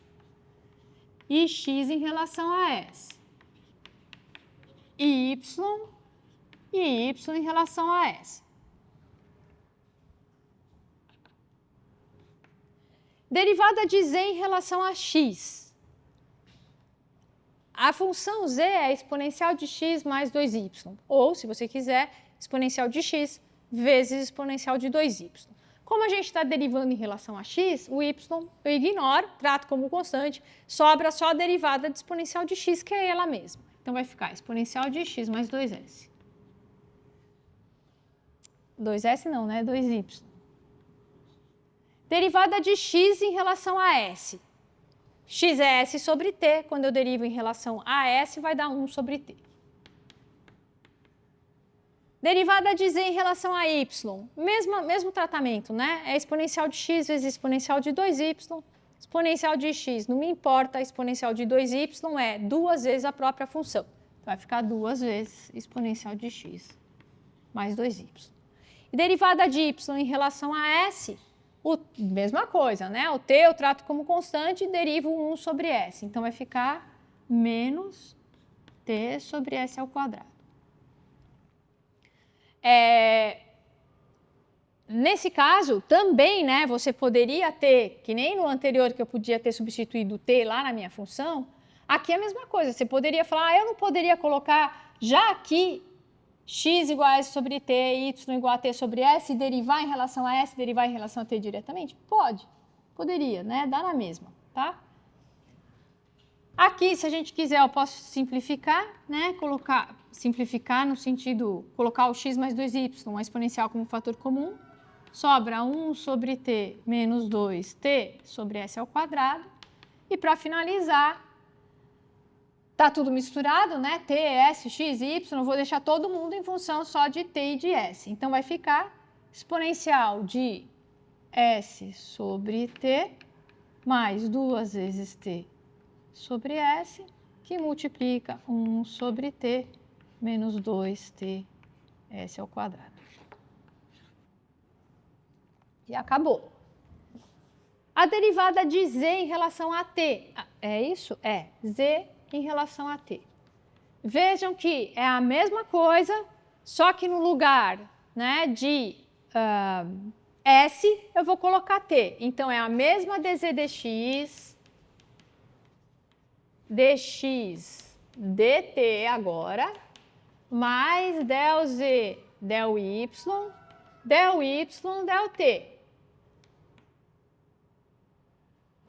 e x em relação a s. E y em relação a s. Derivada de z em relação a x. A função z é exponencial de x mais 2y. Ou, se você quiser, exponencial de x vezes exponencial de 2y. Como a gente está derivando em relação a x, o y eu ignoro, trato como constante, sobra só a derivada de exponencial de x, que é ela mesma. Então, vai ficar exponencial de x mais 2s. 2s não, né? 2y. Derivada de x em relação a s. X é s sobre t. Quando eu derivo em relação a s, vai dar 1 sobre t. Derivada de z em relação a y. Mesmo tratamento, né? É exponencial de x vezes exponencial de 2y. Exponencial de x não me importa, exponencial de 2y é 2 vezes a própria função. Então, vai ficar 2 vezes exponencial de x mais 2y. E derivada de y em relação a s, mesma coisa, né? O t eu trato como constante e derivo 1 sobre s. Então, vai ficar menos t sobre s ao quadrado. Nesse caso, também, né, você poderia ter, que nem no anterior que eu podia ter substituído o t lá na minha função, aqui é a mesma coisa. Você poderia falar, eu não poderia colocar já aqui x igual a s sobre t, y igual a t sobre s, e derivar em relação a s, derivar em relação a t diretamente? Pode, poderia, né, dá na mesma, tá? Aqui, se a gente quiser, eu posso simplificar, né, simplificar no sentido, colocar o x mais 2y, a exponencial como fator comum, sobra 1 sobre t menos 2t sobre s ao quadrado. E para finalizar, tá tudo misturado, né? T, s, x, y, vou deixar todo mundo em função só de t e de s. Então, vai ficar exponencial de s sobre t mais 2 vezes t sobre s, que multiplica 1 sobre t menos 2t s ao quadrado. E acabou. A derivada de z em relação a t. É isso? É. Z em relação a t. Vejam que é a mesma coisa, só que no lugar, né, de s, eu vou colocar t. Então, é a mesma dz dx, dx dt agora, mais del z del y, del t.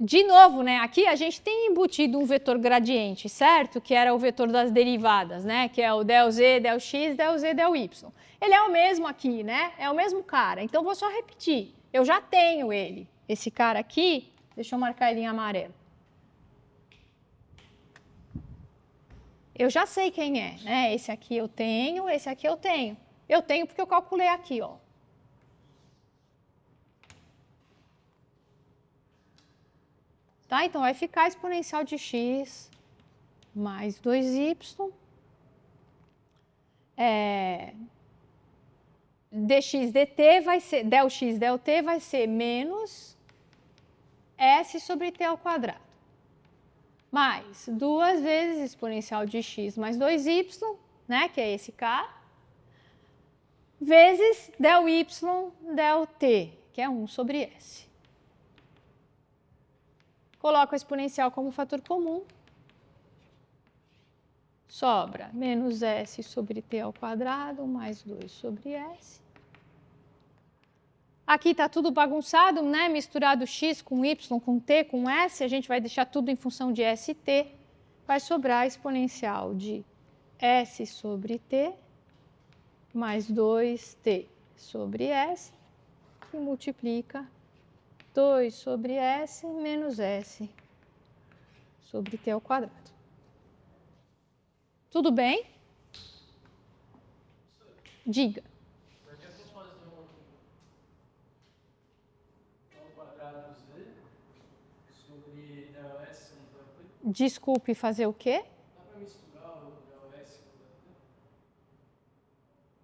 De novo, né, aqui a gente tem embutido um vetor gradiente, certo? Que era o vetor das derivadas, né? Que é o del z, del x, del z, del y. Ele é o mesmo aqui, né? É o mesmo cara. Então, vou só repetir. Eu já tenho ele. Esse cara aqui, deixa eu marcar ele em amarelo. Eu já sei quem é, né? Esse aqui eu tenho, esse aqui eu tenho. Eu tenho porque eu calculei aqui, ó. Tá? Então, vai ficar exponencial de x mais 2y dx dt vai ser, del x del t vai ser menos s sobre t ao quadrado. Mais 2 vezes exponencial de x mais 2y, né, que é esse k, vezes del y del t, que é 1 sobre s. Coloco a exponencial como fator comum. Sobra menos s sobre t ao quadrado mais 2 sobre s. Aqui está tudo bagunçado, né? Misturado x com y, com t, com s. A gente vai deixar tudo em função de s e t. Vai sobrar a exponencial de s sobre t mais 2t sobre s, que multiplica 2 sobre s menos s sobre t ao quadrado. Tudo bem? Diga. Desculpe, fazer o quê?
Dá para misturar o del-s com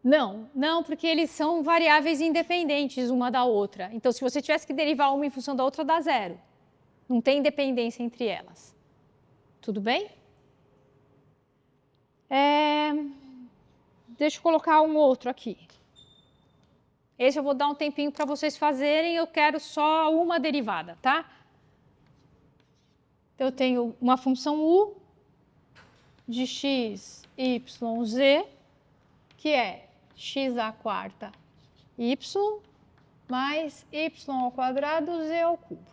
o del-t?
Não, porque eles são variáveis independentes uma da outra. Então, se você tivesse que derivar uma em função da outra, dá zero. Não tem independência entre elas. Tudo bem? Deixa eu colocar um outro aqui. Esse eu vou dar um tempinho para vocês fazerem, eu quero só uma derivada, tá? Eu tenho uma função u de x, y, z, que é x à quarta y mais y ao quadrado z ao cubo.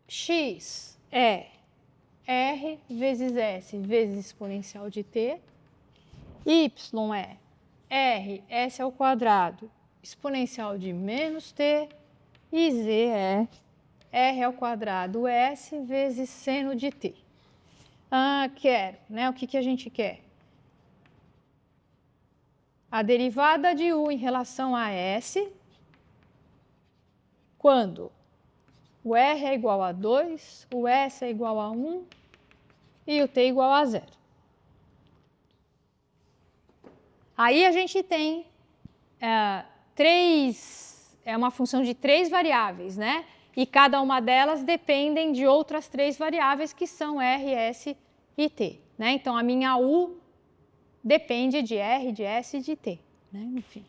X é r vezes s vezes exponencial de t. Y é r, s ao quadrado, exponencial de menos t. E z é r ao quadrado s vezes seno de t. Quero, né? O que a gente quer? A derivada de u em relação a s, quando o r é igual a 2, o s é igual a 1 e o t é igual a 0. Aí a gente tem uma função de 3 variáveis, né? E cada uma delas dependem de outras 3 variáveis que são r, s e t, né? Então a minha u depende de r, de s e de t, né? Enfim.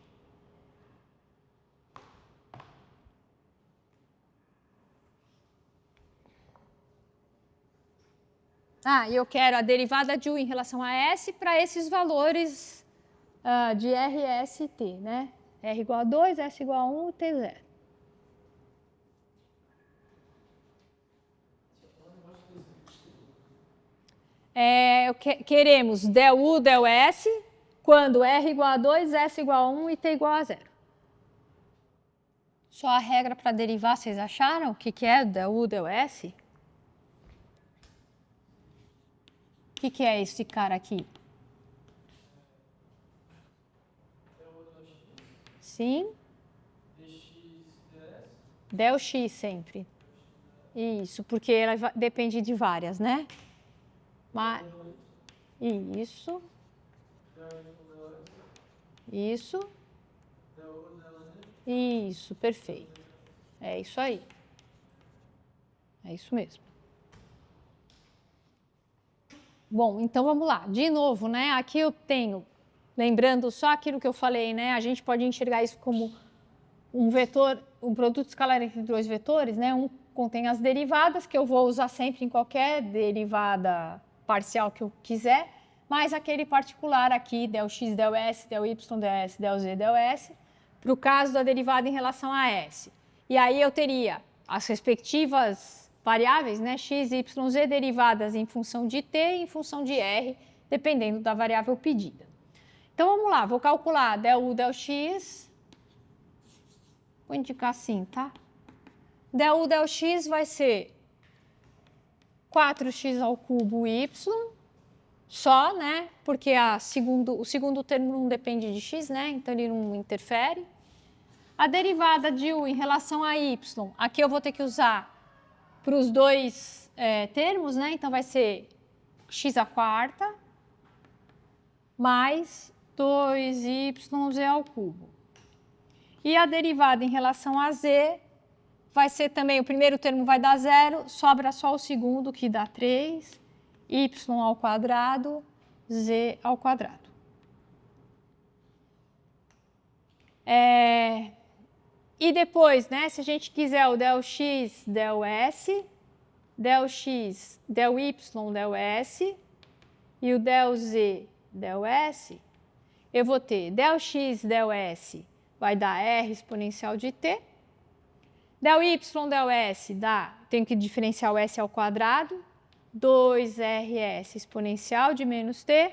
E eu quero a derivada de u em relação a s para esses valores de r, s e t, né? R igual a 2, S igual a 1, T 0. Queremos del U, del S, quando R igual a 2, S igual a 1 e T igual a 0. Só a regra para derivar, vocês acharam? O que é del U, del S? O que é esse cara aqui? Sim. Del x sempre. Isso, porque ela depende de várias, né? Mas, isso. Isso. Isso, perfeito. É isso aí. É isso mesmo. Bom, então vamos lá. De novo, né? Aqui eu tenho, lembrando só aquilo que eu falei, né? A gente pode enxergar isso como um vetor, um produto escalar entre 2 vetores, né? Um contém as derivadas, que eu vou usar sempre em qualquer derivada parcial que eu quiser, mas aquele particular aqui, del x, del s, del y, del s, del z, del s, para o caso da derivada em relação a s. E aí eu teria as respectivas variáveis, né? X, y, z, derivadas em função de t e em função de r, dependendo da variável pedida. Então vamos lá, vou calcular del u, del x. Vou indicar assim, tá? Del u, del x vai ser 4x ao cubo y, só, né? Porque o segundo termo não depende de x, né? Então ele não interfere. A derivada de u em relação a y, aqui eu vou ter que usar para os dois termos, né? Então vai ser x² mais 2yz ao cubo. E a derivada em relação a z vai ser também, o primeiro termo vai dar 0, sobra só o segundo, que dá 3, y ao quadrado, z ao quadrado. E depois, né, se a gente quiser o del x, del s, del x, del y, del s, e o del z, del s, eu vou ter del x, del s, vai dar r exponencial de t, del y, del s dá, tenho que diferenciar o s ao quadrado, 2rs exponencial de menos t,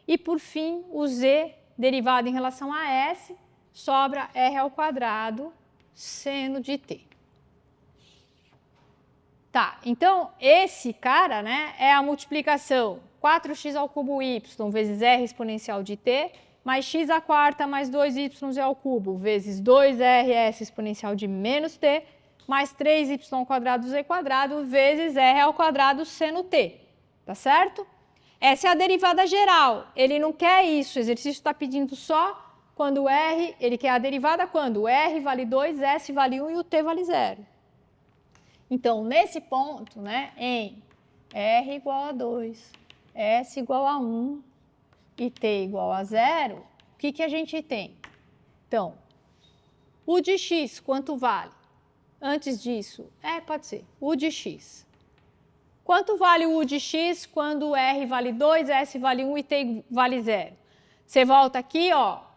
e por fim o z derivado em relação a s, sobra r ao quadrado seno de t. Tá, então esse cara, né, é a multiplicação 4x ao cubo y vezes r exponencial de t, mais x² mais 2y ao cubo vezes 2rs exponencial de menos t, mais 3y ao quadrado z quadrado vezes r ao quadrado seno t. Tá certo? Essa é a derivada geral. Ele não quer isso, o exercício está pedindo só quando r, ele quer a derivada quando r vale 2, s vale 1 e o t vale 0. Então, nesse ponto, né, em r igual a 2, s igual a 1 e t igual a 0, o que a gente tem? Então, o de x, quanto vale? Antes disso, pode ser, u de x. Quanto vale o u de x quando r vale 2, s vale 1 e t vale 0? Você volta aqui, ó,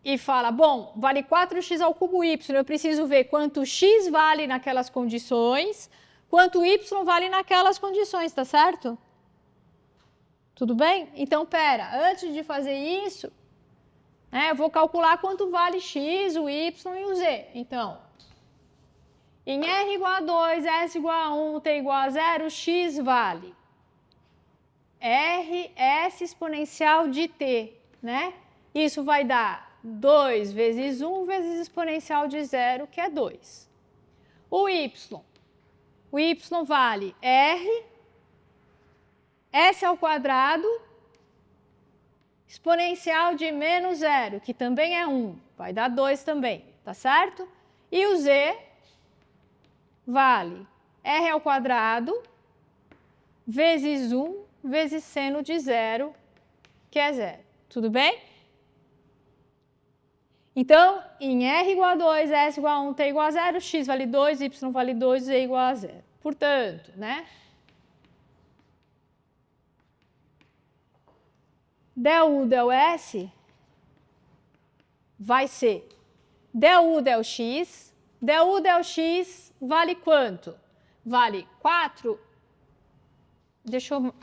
e fala, bom, vale 4x ao cubo y, eu preciso ver quanto x vale naquelas condições, quanto y vale naquelas condições, tá certo? Tudo bem? Então, pera, antes de fazer isso, eu vou calcular quanto vale x, o y e o z. Então, em r igual a 2, s igual a 1, t igual a 0, x vale r, s exponencial de t, né? Isso vai dar 2 vezes 1 vezes exponencial de 0, que é 2. O y vale r, s ao quadrado, exponencial de menos 0, que também é 1, vai dar 2 também, tá certo? E o z vale r ao quadrado vezes 1 vezes seno de 0, que é 0. Tudo bem? Então, em r igual a 2, s igual a 1, t igual a 0, x vale 2, y vale 2, z igual a 0. Portanto, né? Del u, del s vai ser del u, del x. Del u, del x vale quanto? Vale 4. Deixa eu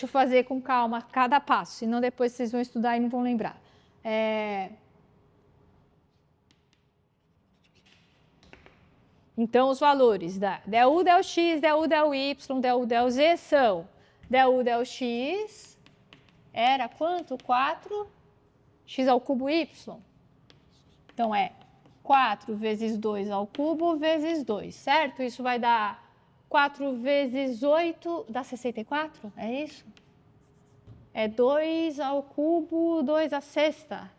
fazer com calma cada passo, senão depois vocês vão estudar e não vão lembrar. Então, os valores da del u, del x, del u, del y, del u, del z são del u, del x era quanto? 4 x ao cubo y. Então, é 4 vezes 2 ao cubo vezes 2, certo? Isso vai dar 4 vezes 8, dá 64, é isso? É 2 ao cubo, 2 à sexta.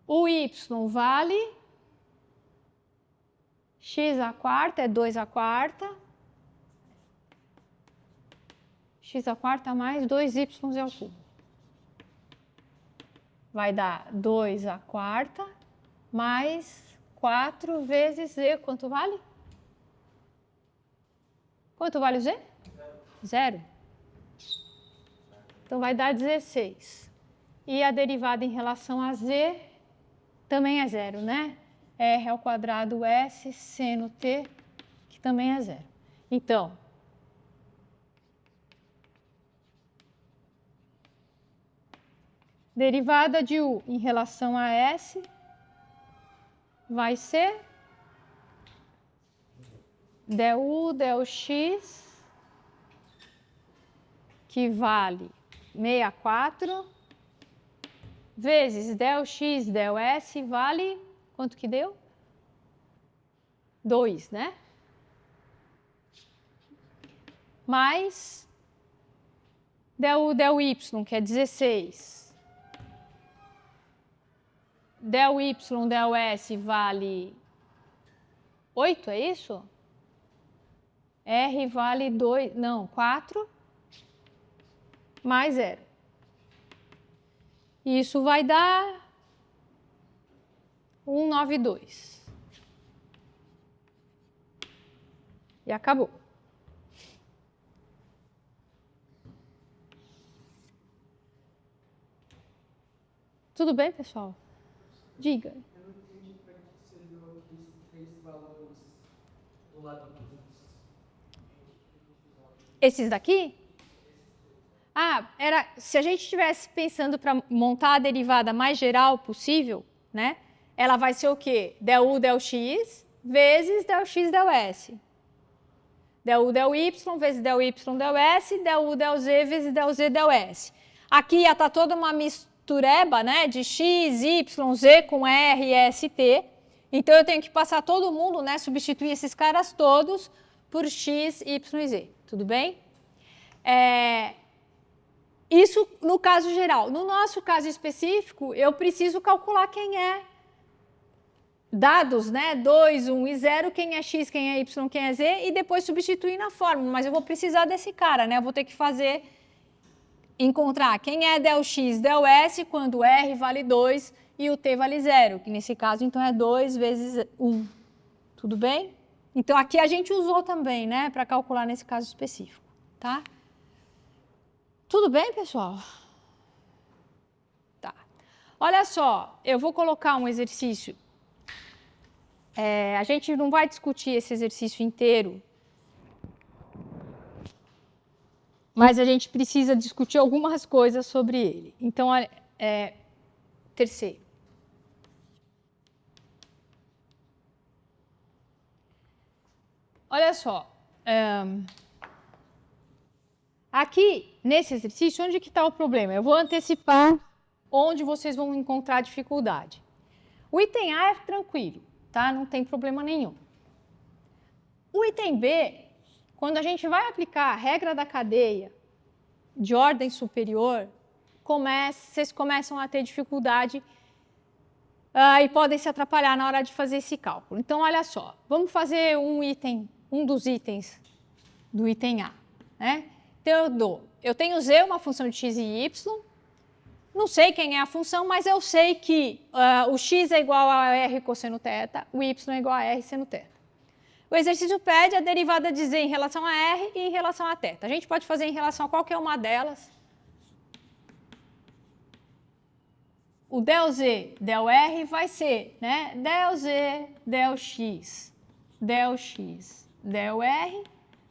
O y vale x² é 2/4. x² mais 2y ao cubo. Vai dar 2/4 mais 4 vezes z. Quanto vale? Quanto vale o z? 0. Então, vai dar 16. E a derivada em relação a z também é 0, né? R ao quadrado s seno t, que também é 0. Então, derivada de u em relação a s vai ser del u, del x, que vale 64, vezes del x, del s, vale, quanto que deu? 2, né? mais del U, del Y, que é 16. Del Y, del S vale 8, é isso? R vale 2, não, 4 mais 0. Isso vai dar 192. E acabou. Tudo bem, pessoal? Diga.
Eu não entendi para que serviu esses três valores do lado dos.
Esses daqui? Ah, se a gente estivesse pensando para montar a derivada mais geral possível, né? Ela vai ser o quê? Del U, del X, vezes del X, del S. Del U, del Y, vezes del Y, del S, del U, del Z, vezes del Z, del S. Aqui ia estar toda uma mistureba, né? De X, Y, Z com R, S, T. Então, eu tenho que passar todo mundo, né? Substituir esses caras todos por X, Y e Z. Tudo bem? Isso no caso geral. No nosso caso específico, eu preciso calcular quem é dados, né? 2, 1 e 0, quem é X, quem é Y, quem é Z, e depois substituir na fórmula. Mas eu vou precisar desse cara, né? Eu vou ter que encontrar quem é del X, del S, quando R vale 2 e o T vale 0, que nesse caso, então, é 2 vezes 1. Tudo bem? Então, aqui a gente usou também, né? Para calcular nesse caso específico, tá? Tudo bem, pessoal? Tá. Olha só, eu vou colocar um exercício. A gente não vai discutir esse exercício inteiro, mas a gente precisa discutir algumas coisas sobre ele. Então, terceiro. Olha só. Aqui, nesse exercício, onde que está o problema? Eu vou antecipar onde vocês vão encontrar dificuldade. O item A é tranquilo, tá? Não tem problema nenhum. O item B, quando a gente vai aplicar a regra da cadeia de ordem superior, vocês começam a ter dificuldade e podem se atrapalhar na hora de fazer esse cálculo. Então, olha só, vamos fazer um dos itens do item A, né? Então, eu tenho Z, uma função de x e y, não sei quem é a função, mas eu sei que o x é igual a r cosseno θ, o y é igual a r seno θ. O exercício pede a derivada de Z em relação a r e em relação a θ. A gente pode fazer em relação a qualquer uma delas. O del Z, del R vai ser, né, del Z, del X, del R,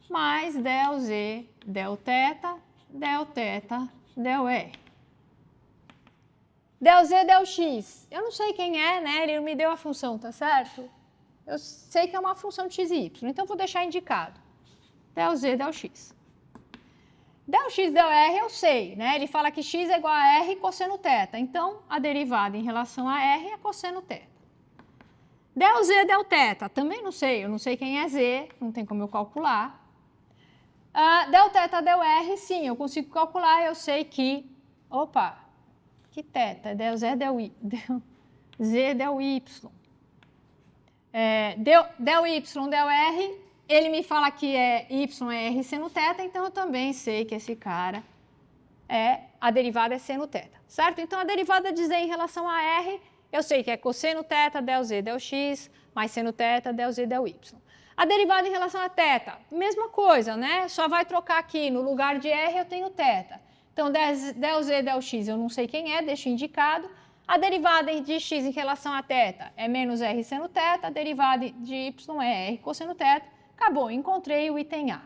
mais del Z, del θ, del R. Del Z, del X. Eu não sei quem é, né? Ele me deu a função, tá certo? Eu sei que é uma função de x e y, então vou deixar indicado. Del Z, del X. Del X, del R eu sei, né? Ele fala que x é igual a R cosseno θ. Então, a derivada em relação a R é cosseno θ. Del Z, del θ. Também não sei. Eu não sei quem é Z, não tem como eu calcular. Del θ, del R, sim, eu consigo calcular. Eu sei que... Opa! Que θ? Del Z, del Y. Del Z, del Y. Del Y, del R, ele me fala que Y é R seno θ, então eu também sei que esse cara a derivada é seno θ, certo? Então, a derivada de Z em relação a R, eu sei que é cosseno θ, del Z, del X, mais seno θ, del Z, del Y. A derivada em relação a θ, mesma coisa, né? Só vai trocar aqui, no lugar de R eu tenho θ. Então, del Z, del X eu não sei quem é, deixo indicado. A derivada de x em relação a θ é menos r seno θ, a derivada de y é r cosseno θ. Acabou, encontrei o item A.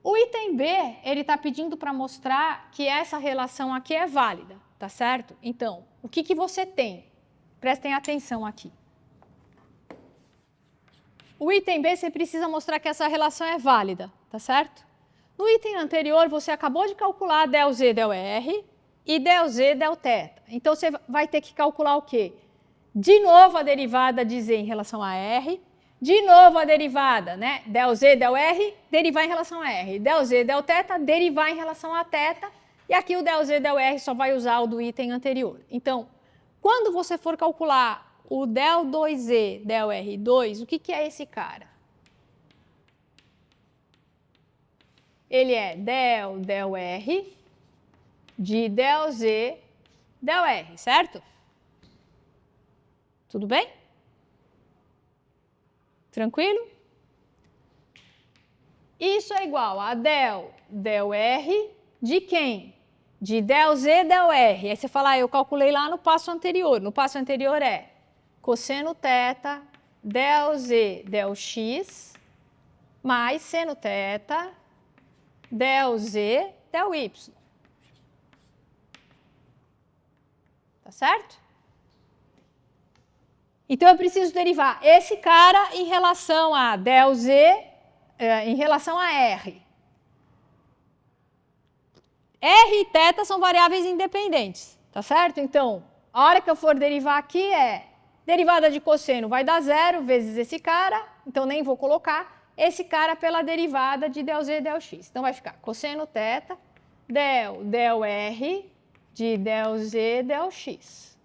O item B, ele está pedindo para mostrar que essa relação aqui é válida, tá certo? Então, o que você tem? Prestem atenção aqui. O item B, você precisa mostrar que essa relação é válida, tá certo? No item anterior, você acabou de calcular del Z, del R e del Z, del θ. Então, você vai ter que calcular o quê? De novo, a derivada de Z em relação a R, De novo a derivada, né? Del Z, del R, derivar em relação a R. Del Z, del θ, derivar em relação a θ. E aqui o del Z, del R só vai usar o do item anterior. Então, quando você for calcular o del 2Z, del R2, o que é esse cara? Ele é del R de del Z, del R, certo? Tudo bem? Tranquilo? Isso é igual a del R de quem? De del Z, del R. Aí você fala, eu calculei lá no passo anterior. No passo anterior é cosseno θ, del Z, del X, mais seno θ, del Z, del Y. Tá certo? Então, eu preciso derivar esse cara em relação a del Z, em relação a R. R e θ são variáveis independentes, tá certo? Então, a hora que eu for derivar aqui derivada de cosseno vai dar 0 vezes esse cara, então nem vou colocar esse cara pela derivada de del Z, del X. Então, vai ficar cosseno θ, del R de del Z, del X.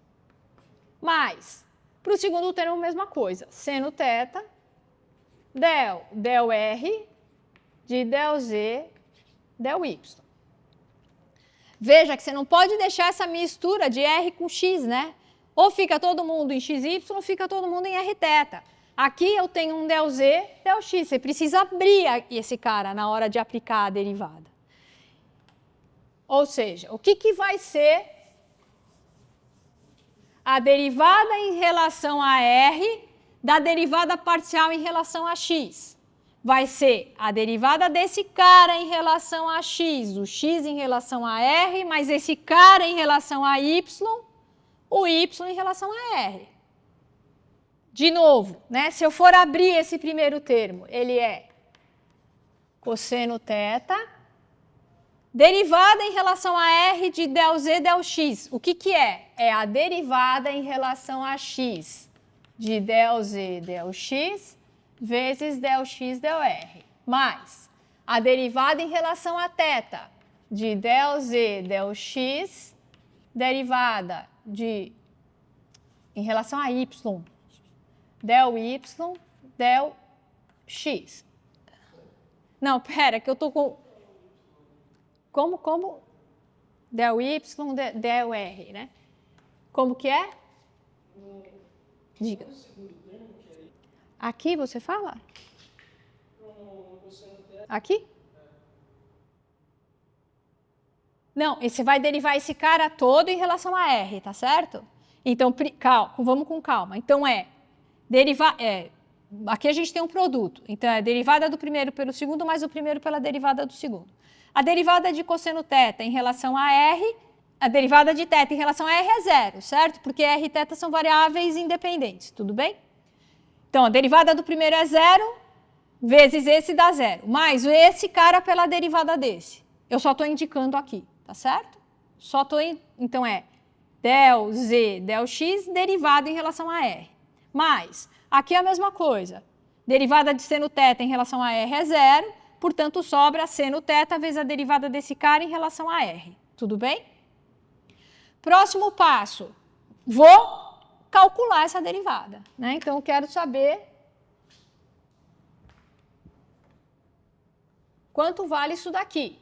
Mais, para o segundo termo, a mesma coisa. Seno θ, del R de del Z, del Y. Veja que você não pode deixar essa mistura de R com X, né? Ou fica todo mundo em XY, ou fica todo mundo em Rθ. Aqui eu tenho um del Z, del X. Você precisa abrir esse cara na hora de aplicar a derivada. Ou seja, o que vai ser a derivada em relação a R da derivada parcial em relação a X? Vai ser a derivada desse cara em relação a X, o X em relação a R, mais esse cara em relação a Y, o Y em relação a R. De novo, né? Se eu for abrir esse primeiro termo, ele é cosseno θ, derivada em relação a R de del Z, del X. O que é? É a derivada em relação a X de del Z, del X, vezes del X, del R, mais a derivada em relação a θ de del Z, del X, derivada em relação a Y, del Y, del X. Não, pera, que eu tô com... Como? Del Y, del R, né? Como que é? Diga. Aqui você fala? Aqui? Não, e você vai derivar esse cara todo em relação a R, tá certo? Então, vamos com calma. Então, aqui a gente tem um produto. Então, é derivada do primeiro pelo segundo, mais o primeiro pela derivada do segundo. A derivada de cosseno θ em relação a R, a derivada de θ em relação a R é 0, certo? Porque R e θ são variáveis independentes, tudo bem? Então, a derivada do primeiro é 0, vezes esse dá 0. Mais esse cara pela derivada desse. Eu só estou indicando aqui, tá certo? Então, é del Z, del X, derivada em relação a R. Mais, aqui é a mesma coisa. Derivada de seno θ em relação a R é 0, portanto, sobra seno θ vezes a derivada desse cara em relação a R. Tudo bem? Próximo passo. Vou calcular essa derivada, né? Então, eu quero saber quanto vale isso daqui.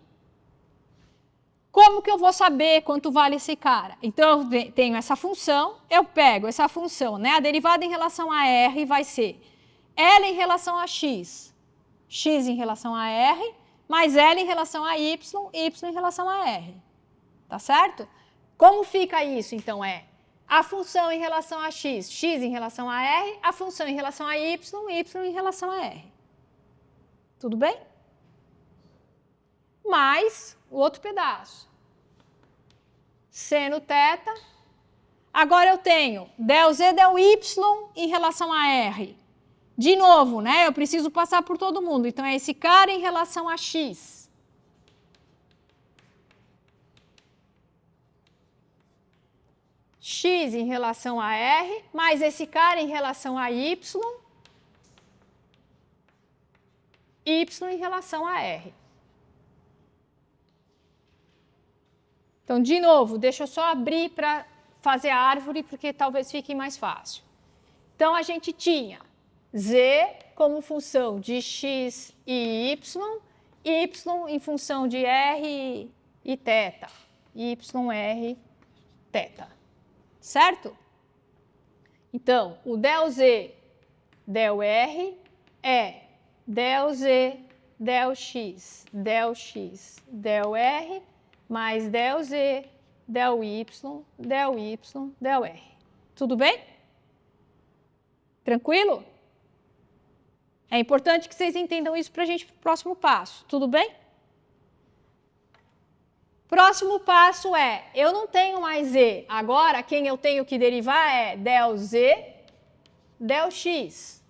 Como que eu vou saber quanto vale esse cara? Então, eu tenho essa função, eu pego essa função, né? A derivada em relação a R vai ser L em relação a X, X em relação a R, mais L em relação a Y, Y em relação a R. Tá certo? Como fica isso? Então, a função em relação a x, x em relação a r, a função em relação a y, y em relação a r. Tudo bem? Mais o outro pedaço. Seno θ. Agora eu tenho del z, del y em relação a r. De novo, né? Eu preciso passar por todo mundo. Então, é esse cara em relação a x. X em relação a R, mais esse cara em relação a Y, y em relação a r. Então, de novo, deixa eu só abrir para fazer a árvore, porque talvez fique mais fácil. Então, a gente tinha z como função de x e y em função de r e θ, yr, θ, certo? Então, o del z, del r é del z, del x, del r, mais del z, del y, del r. Tudo bem? Tranquilo? É importante que vocês entendam isso para a gente ir para o próximo passo. Tudo bem? Próximo passo é, eu não tenho mais z. Agora, quem eu tenho que derivar é del z, del x.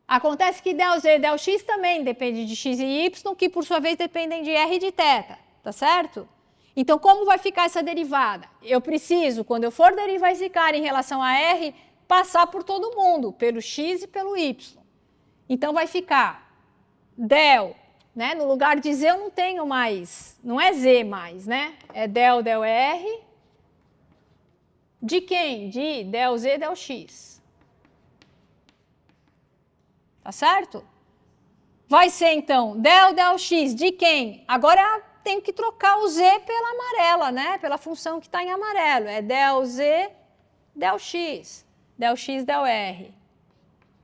Acontece que del z, del x também depende de x e y, que por sua vez dependem de r e de θ, tá certo? Então, como vai ficar essa derivada? Eu preciso, quando eu for derivar esse cara em relação a r, passar por todo mundo, pelo x e pelo y. Então, vai ficar del, né? No lugar de z eu não tenho mais, não é z mais, né? É del r, de quem? De del z, del x. Tá certo? Vai ser, então, del x de quem? Agora tenho que trocar o z pela amarela, né? Pela função que está em amarelo. É del z, del x, del r.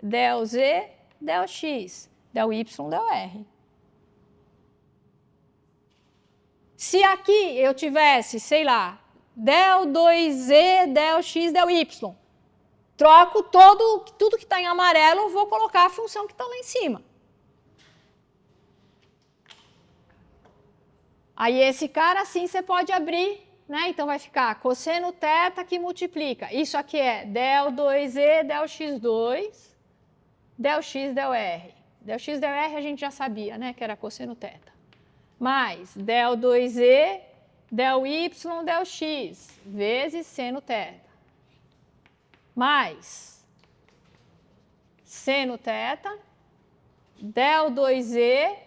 Del z, del x, del y, del r. Se aqui eu tivesse, sei lá, del 2z, del x, del y, troco tudo que está em amarelo, vou colocar a função que está lá em cima. Aí esse cara, assim, você pode abrir, né? Então vai ficar cosseno θ que multiplica. Isso aqui é del 2e, del x2, del x, del r. Del x, del r a gente já sabia, né? Que era cosseno θ. Mais del 2e, del y, del x, vezes seno θ. Mais seno θ, del 2e,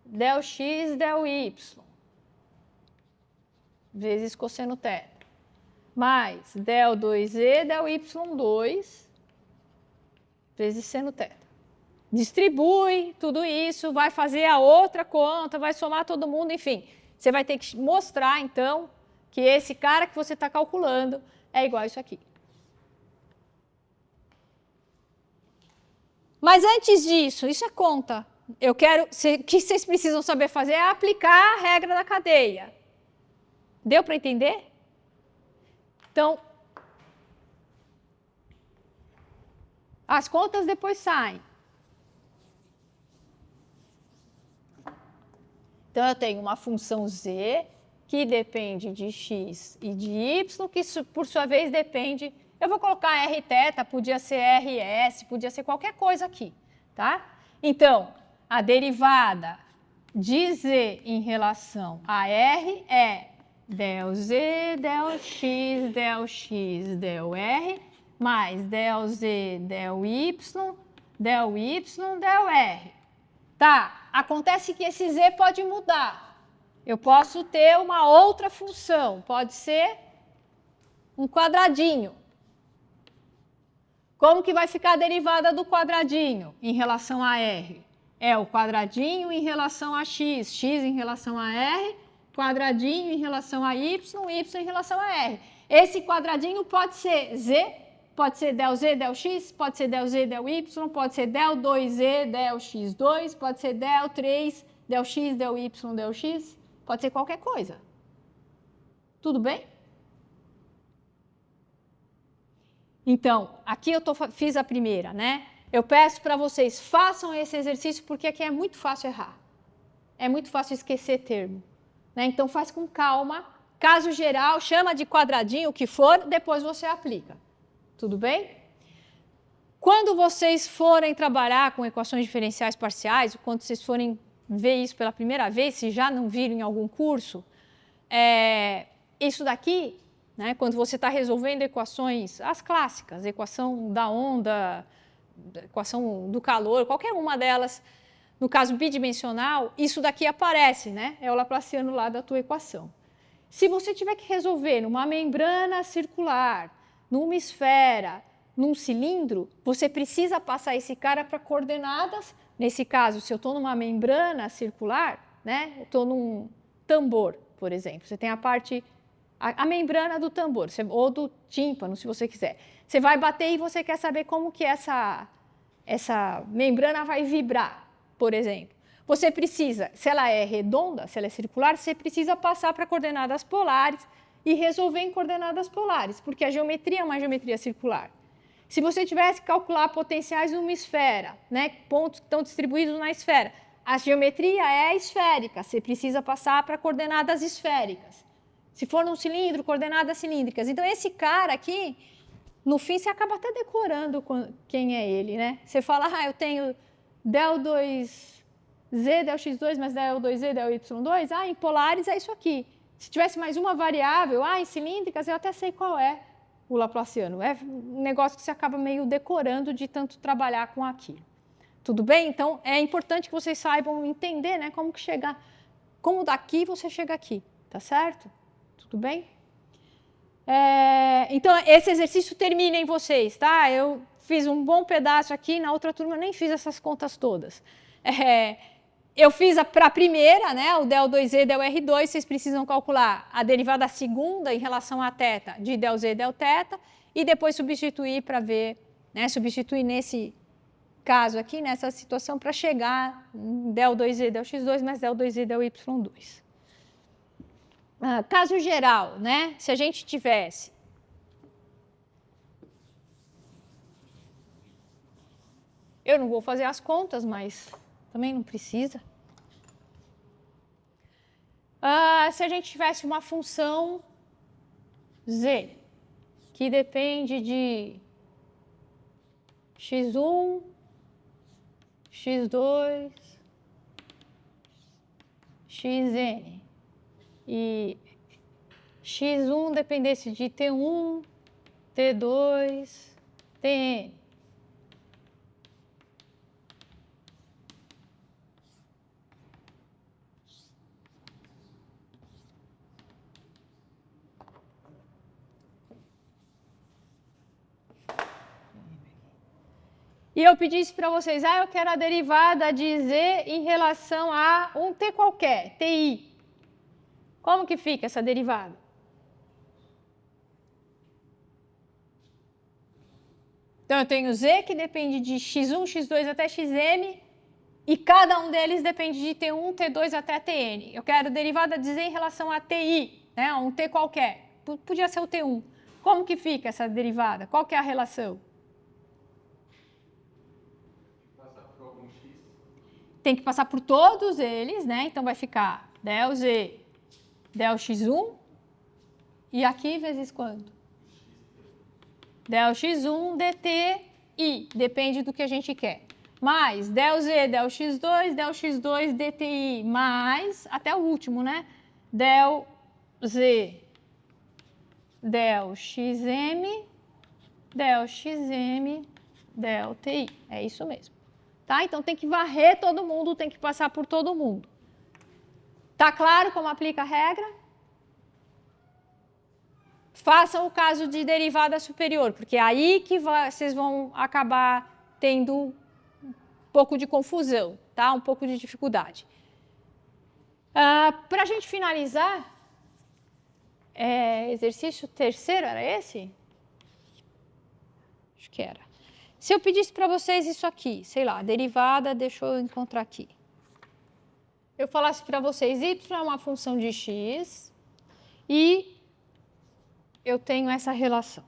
del x, del y, vezes cosseno θ. Mais del 2e, del y2, vezes seno θ. Distribui tudo isso, vai fazer a outra conta, vai somar todo mundo, enfim. Você vai ter que mostrar, então, que esse cara que você está calculando é igual a isso aqui. Mas antes disso, isso é conta. O que vocês precisam saber fazer é aplicar a regra da cadeia. Deu para entender? Então, as contas depois saem. Então, eu tenho uma função z que depende de x e de y, que por sua vez depende... Eu vou colocar rθ, podia ser rs, podia ser qualquer coisa aqui, tá? Então, a derivada de z em relação a r é del z, del x, del r, mais del z, del y, del r. Tá, acontece que esse z pode mudar. Eu posso ter uma outra função, pode ser um quadradinho. Como que vai ficar a derivada do quadradinho em relação a r? É o quadradinho em relação a x, x em relação a r, quadradinho em relação a y, y em relação a r. Esse quadradinho pode ser z, pode ser del z, del x, pode ser del z, del y, pode ser del 2z, del x2, pode ser del 3, del x, del y, del x, pode ser qualquer coisa. Tudo bem? Então, aqui eu fiz a primeira, né? Eu peço para vocês, façam esse exercício, porque aqui é muito fácil errar. É muito fácil esquecer termo. Né? Então, faz com calma. Caso geral, chama de quadradinho, o que for, depois você aplica. Tudo bem? Quando vocês forem trabalhar com equações diferenciais parciais, quando vocês forem ver isso pela primeira vez, se já não viram em algum curso, isso daqui... Né? Quando você está resolvendo equações, as clássicas, equação da onda, equação do calor, qualquer uma delas, no caso bidimensional, isso daqui aparece, né? É o laplaciano lá da tua equação. Se você tiver que resolver numa membrana circular, numa esfera, num cilindro, você precisa passar esse cara para coordenadas. Nesse caso, se eu estou numa membrana circular, né? Eu estou num tambor, por exemplo. Você tem a parte, a membrana do tambor, ou do tímpano, se você quiser. Você vai bater e você quer saber como que essa membrana vai vibrar, por exemplo. Você precisa, se ela é redonda, se ela é circular, você precisa passar para coordenadas polares e resolver em coordenadas polares, porque a geometria é uma geometria circular. Se você tivesse que calcular potenciais numa esfera, né, pontos que estão distribuídos na esfera, a geometria é esférica, você precisa passar para coordenadas esféricas. Se for num cilindro, coordenadas cilíndricas. Então, esse cara aqui, no fim, você acaba até decorando quem é ele, né? Você fala, eu tenho del2z, del x2 mais del2z, del y2. Em polares é isso aqui. Se tivesse mais uma variável, em cilíndricas, eu até sei qual é o laplaciano. É um negócio que você acaba meio decorando de tanto trabalhar com aquilo. Tudo bem? Então, é importante que vocês saibam entender, né, como que chegar, como daqui você chega aqui, tá certo? Tudo bem? Então, esse exercício termina em vocês, tá? Eu fiz um bom pedaço aqui, na outra turma eu nem fiz essas contas todas. Eu fiz para a primeira, né, o del2z, del r2, vocês precisam calcular a derivada segunda em relação a θ de del z, del θ, e depois substituir para ver, né, substituir nesse caso aqui, nessa situação, para chegar em del2z, del x2 mais del2z, del y2. Caso geral, né, se a gente tivesse eu não vou fazer as contas, mas também não precisa. Se a gente tivesse uma função z, que depende de x1, x2, xn, e x1 dependesse de t1, t2, tn. E eu pedisse para vocês, eu quero a derivada de z em relação a um t qualquer, ti. Como que fica essa derivada? Então, eu tenho z que depende de x1, x2 até xn, e cada um deles depende de t1, t2 até tn. Eu quero derivada de z em relação a ti, né, um t qualquer. Podia ser o t1. Como que fica essa derivada? Qual que é a relação? Tem que passar por todos eles, né? Então, vai ficar del z, del x1, e aqui vezes quanto? Del x1 dt i, depende do que a gente quer. Mais del z, del x2 dti, mais, até o último, né? Del z, del xm, del ti. É isso mesmo. Tá? Então, tem que varrer todo mundo, tem que passar por todo mundo. Tá claro como aplica a regra? Façam o caso de derivada superior, porque é aí que vocês vão acabar tendo um pouco de confusão, tá? Um pouco de dificuldade. Para a gente finalizar, exercício terceiro, era esse? Acho que era. Se eu pedisse para vocês isso aqui, sei lá, derivada, deixa eu encontrar aqui. Eu falasse para vocês, y é uma função de x e eu tenho essa relação.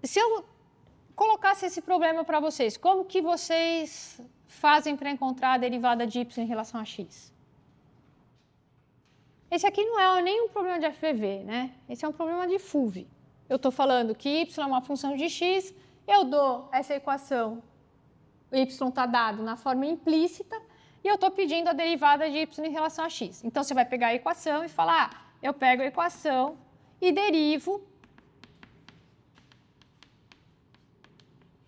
Se eu colocasse esse problema para vocês, como que vocês fazem para encontrar a derivada de y em relação a x? Esse aqui não é nenhum problema de FVV, né? Esse é um problema de FUV. Eu estou falando que y é uma função de x, eu dou essa equação, o y está dado na forma implícita, e eu estou pedindo a derivada de y em relação a x. Então, você vai pegar a equação e falar, eu pego a equação e derivo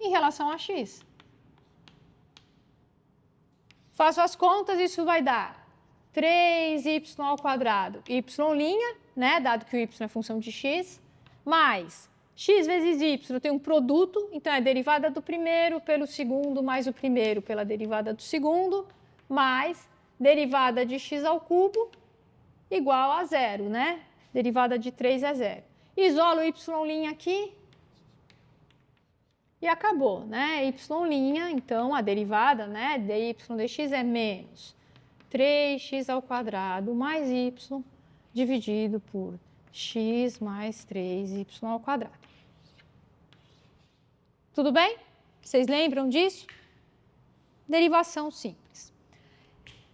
em relação a x. Faço as contas, isso vai dar 3y ao quadrado, y', né, dado que o y é função de x, mais x vezes y tem um produto, então é derivada do primeiro pelo segundo, mais o primeiro pela derivada do segundo, mais derivada de x ao cubo, igual a zero, né? Derivada de 3 é zero. Isolo o y' aqui e acabou, né? Y', então a derivada, né, dy dx é menos 3x ao quadrado mais y dividido por x mais 3y ao quadrado. Tudo bem? Vocês lembram disso? Derivação simples.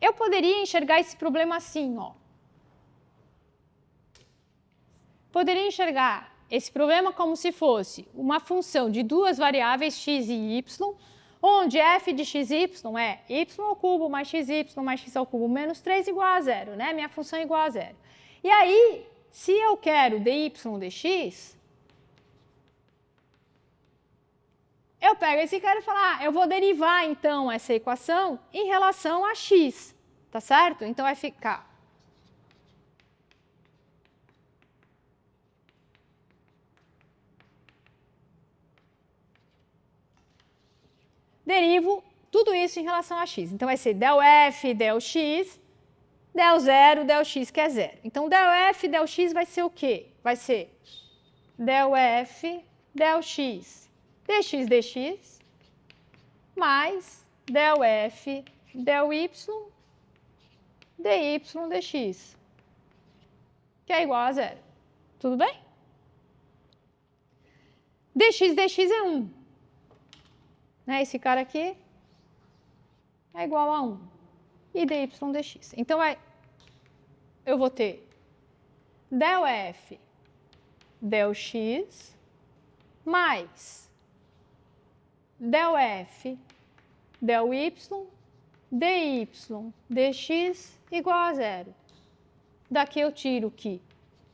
Eu poderia enxergar esse problema assim, ó. Poderia enxergar esse problema como se fosse uma função de duas variáveis x e y, onde f de xy é y ao cubo mais xy mais x ao cubo menos 3 igual a zero, né? Minha função é igual a zero. E aí, se eu quero dy dx, eu pego esse cara e falo, eu vou derivar, então, essa equação em relação a x, tá certo? Então, vai ficar derivo tudo isso em relação a x. Então, vai ser del f, del x, del zero, del x, que é zero. Então, del f, del x vai ser o quê? Vai ser del f, del x, dx, dx, mais del f, del y, dy, dx, que é igual a zero. Tudo bem? Dx, dx é 1. Né? Esse cara aqui é igual a 1. E dy dx. Então, eu vou ter del f, del x, mais del f, del y, dy, dx igual a zero. Daqui eu tiro que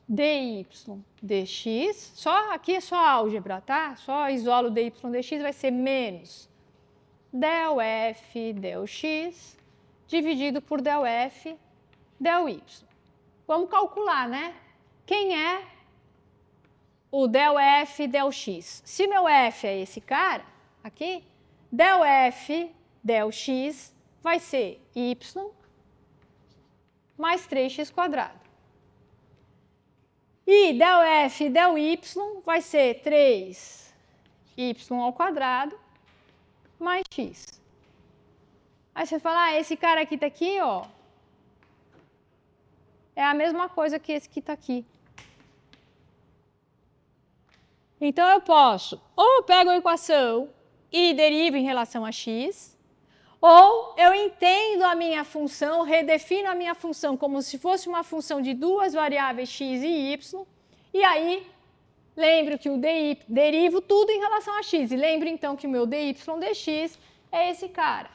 dy dx, aqui é só álgebra, tá? Só isolo dy dx, vai ser menos del f, del x, dividido por del f, del y. Vamos calcular, né? Quem é o del f, del x? Se meu f é esse cara, aqui, del f, del x vai ser y mais 3x quadrado. E del f, del y vai ser 3y ao quadrado mais x. Aí você fala, esse cara aqui tá aqui, ó, é a mesma coisa que esse que está aqui. Então, eu posso, ou eu pego a equação e derivo em relação a x, ou eu entendo a minha função, redefino a minha função como se fosse uma função de duas variáveis x e y, e aí lembro que o derivo tudo em relação a x, e lembro então que o meu dy dx é esse cara.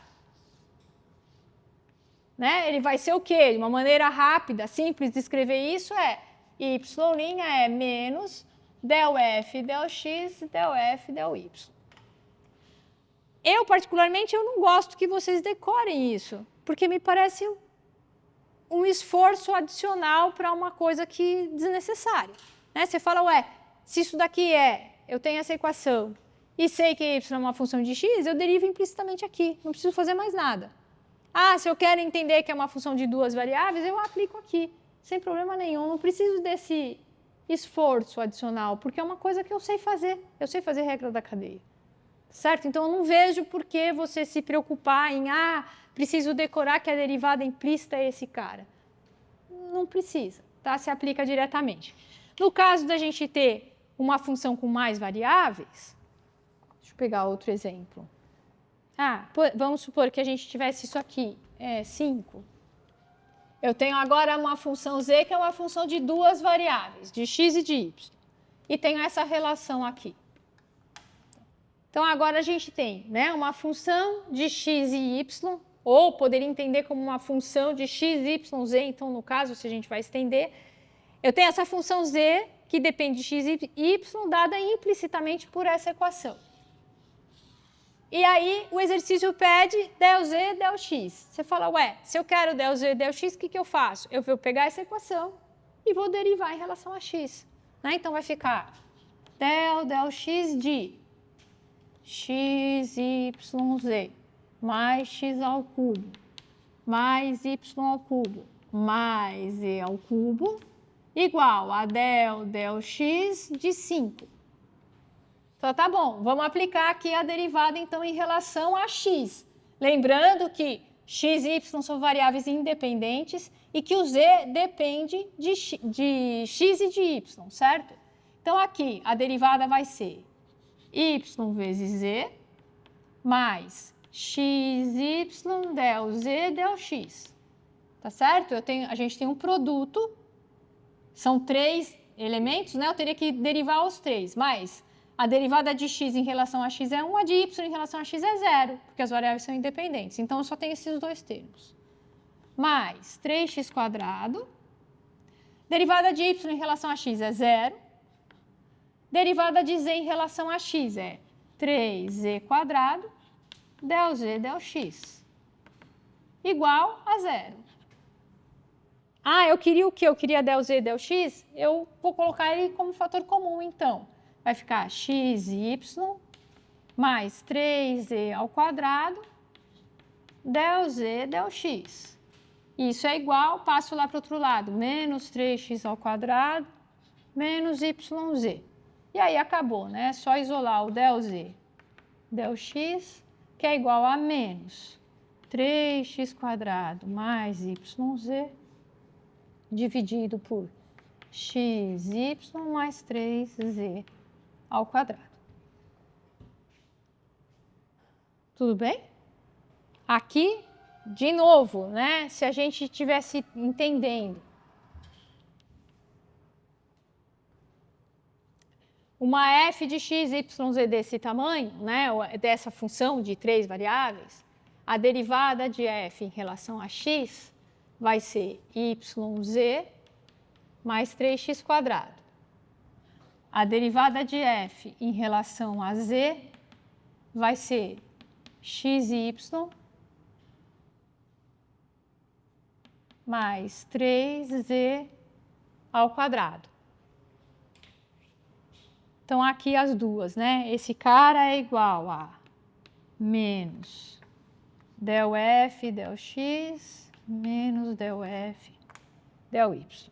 Né? Ele vai ser o quê? De uma maneira rápida, simples de escrever isso é y' é menos del f, del x, del f, del y. Eu, particularmente, eu não gosto que vocês decorem isso, porque me parece um esforço adicional para uma coisa que desnecessária. Né? Você fala, se isso daqui eu tenho essa equação e sei que y é uma função de x, eu derivo implicitamente aqui, não preciso fazer mais nada. Se eu quero entender que é uma função de duas variáveis, eu aplico aqui, sem problema nenhum. Não preciso desse esforço adicional, porque é uma coisa que eu sei fazer. Eu sei fazer regra da cadeia. Certo? Então, eu não vejo por que você se preocupar em, preciso decorar que a derivada implícita é esse cara. Não precisa, tá? Se aplica diretamente. No caso da gente ter uma função com mais variáveis, deixa eu pegar outro exemplo. Vamos supor que a gente tivesse isso aqui, 5. Eu tenho agora uma função z, que é uma função de duas variáveis, de x e de y. E tenho essa relação aqui. Então, agora a gente tem, né, uma função de x e y, ou poderia entender como uma função de x, y, z. Então, no caso, se a gente vai estender, eu tenho essa função z, que depende de x e y, dada implicitamente por essa equação. E aí o exercício pede del z, del x. Você fala, ué, se eu quero del z, del x, o que eu faço? Eu vou pegar essa equação e vou derivar em relação a x. Né? Então vai ficar del x de x, y, z mais x ao cubo mais y ao cubo mais z ao cubo igual a del x de 5. Então, tá bom, vamos aplicar aqui a derivada, então, em relação a x. Lembrando que x e y são variáveis independentes e que o z depende de x e de y, certo? Então, aqui, a derivada vai ser y vezes z mais xy del z del x. Tá certo? A gente tem um produto, são 3 elementos, né? Eu teria que derivar os 3, mas a derivada de x em relação a x é 1, a de y em relação a x é 0, porque as variáveis são independentes. Então, eu só tenho esses dois termos. Mais 3x². Derivada de y em relação a x é 0. Derivada de z em relação a x é 3z² del z del x. Igual a 0. Ah, eu queria o quê? Eu queria del z del x? Eu vou colocar ele como fator comum, então. Vai ficar xy mais 3z² del z del x. Isso é igual, passo lá para o outro lado, menos 3x² menos yz. E aí acabou, né? É só isolar o del z del x, que é igual a menos 3x² mais yz dividido por xy mais 3z ao quadrado. Tudo bem? Aqui, de novo, né? Se a gente estivesse entendendo uma f de x, y, z desse tamanho, né? Dessa função de 3 variáveis, a derivada de f em relação a x vai ser yz mais 3x². A derivada de f em relação a z vai ser xy mais 3z ao quadrado. Então, aqui as duas, né? Esse cara é igual a menos del f del x menos del f del y.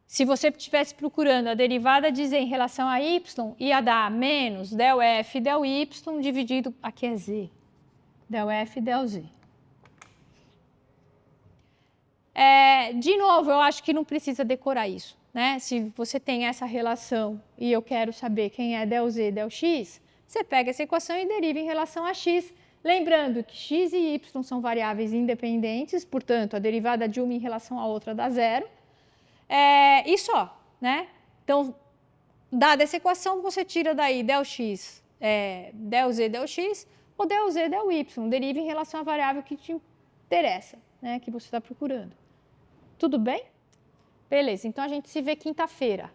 Se você estivesse procurando a derivada de z em relação a y, ia dar menos del f del y dividido, aqui é z, del f del z. De novo, eu acho que não precisa decorar isso, né? Se você tem essa relação e eu quero saber quem é del z del x, você pega essa equação e deriva em relação a x. Lembrando que x e y são variáveis independentes, portanto, a derivada de uma em relação à outra dá 0. E só, né? Então, dada essa equação, você tira daí del x, del z del x ou del z del y. Deriva em relação à variável que te interessa, né? Que você está procurando. Tudo bem? Beleza, então a gente se vê quinta-feira.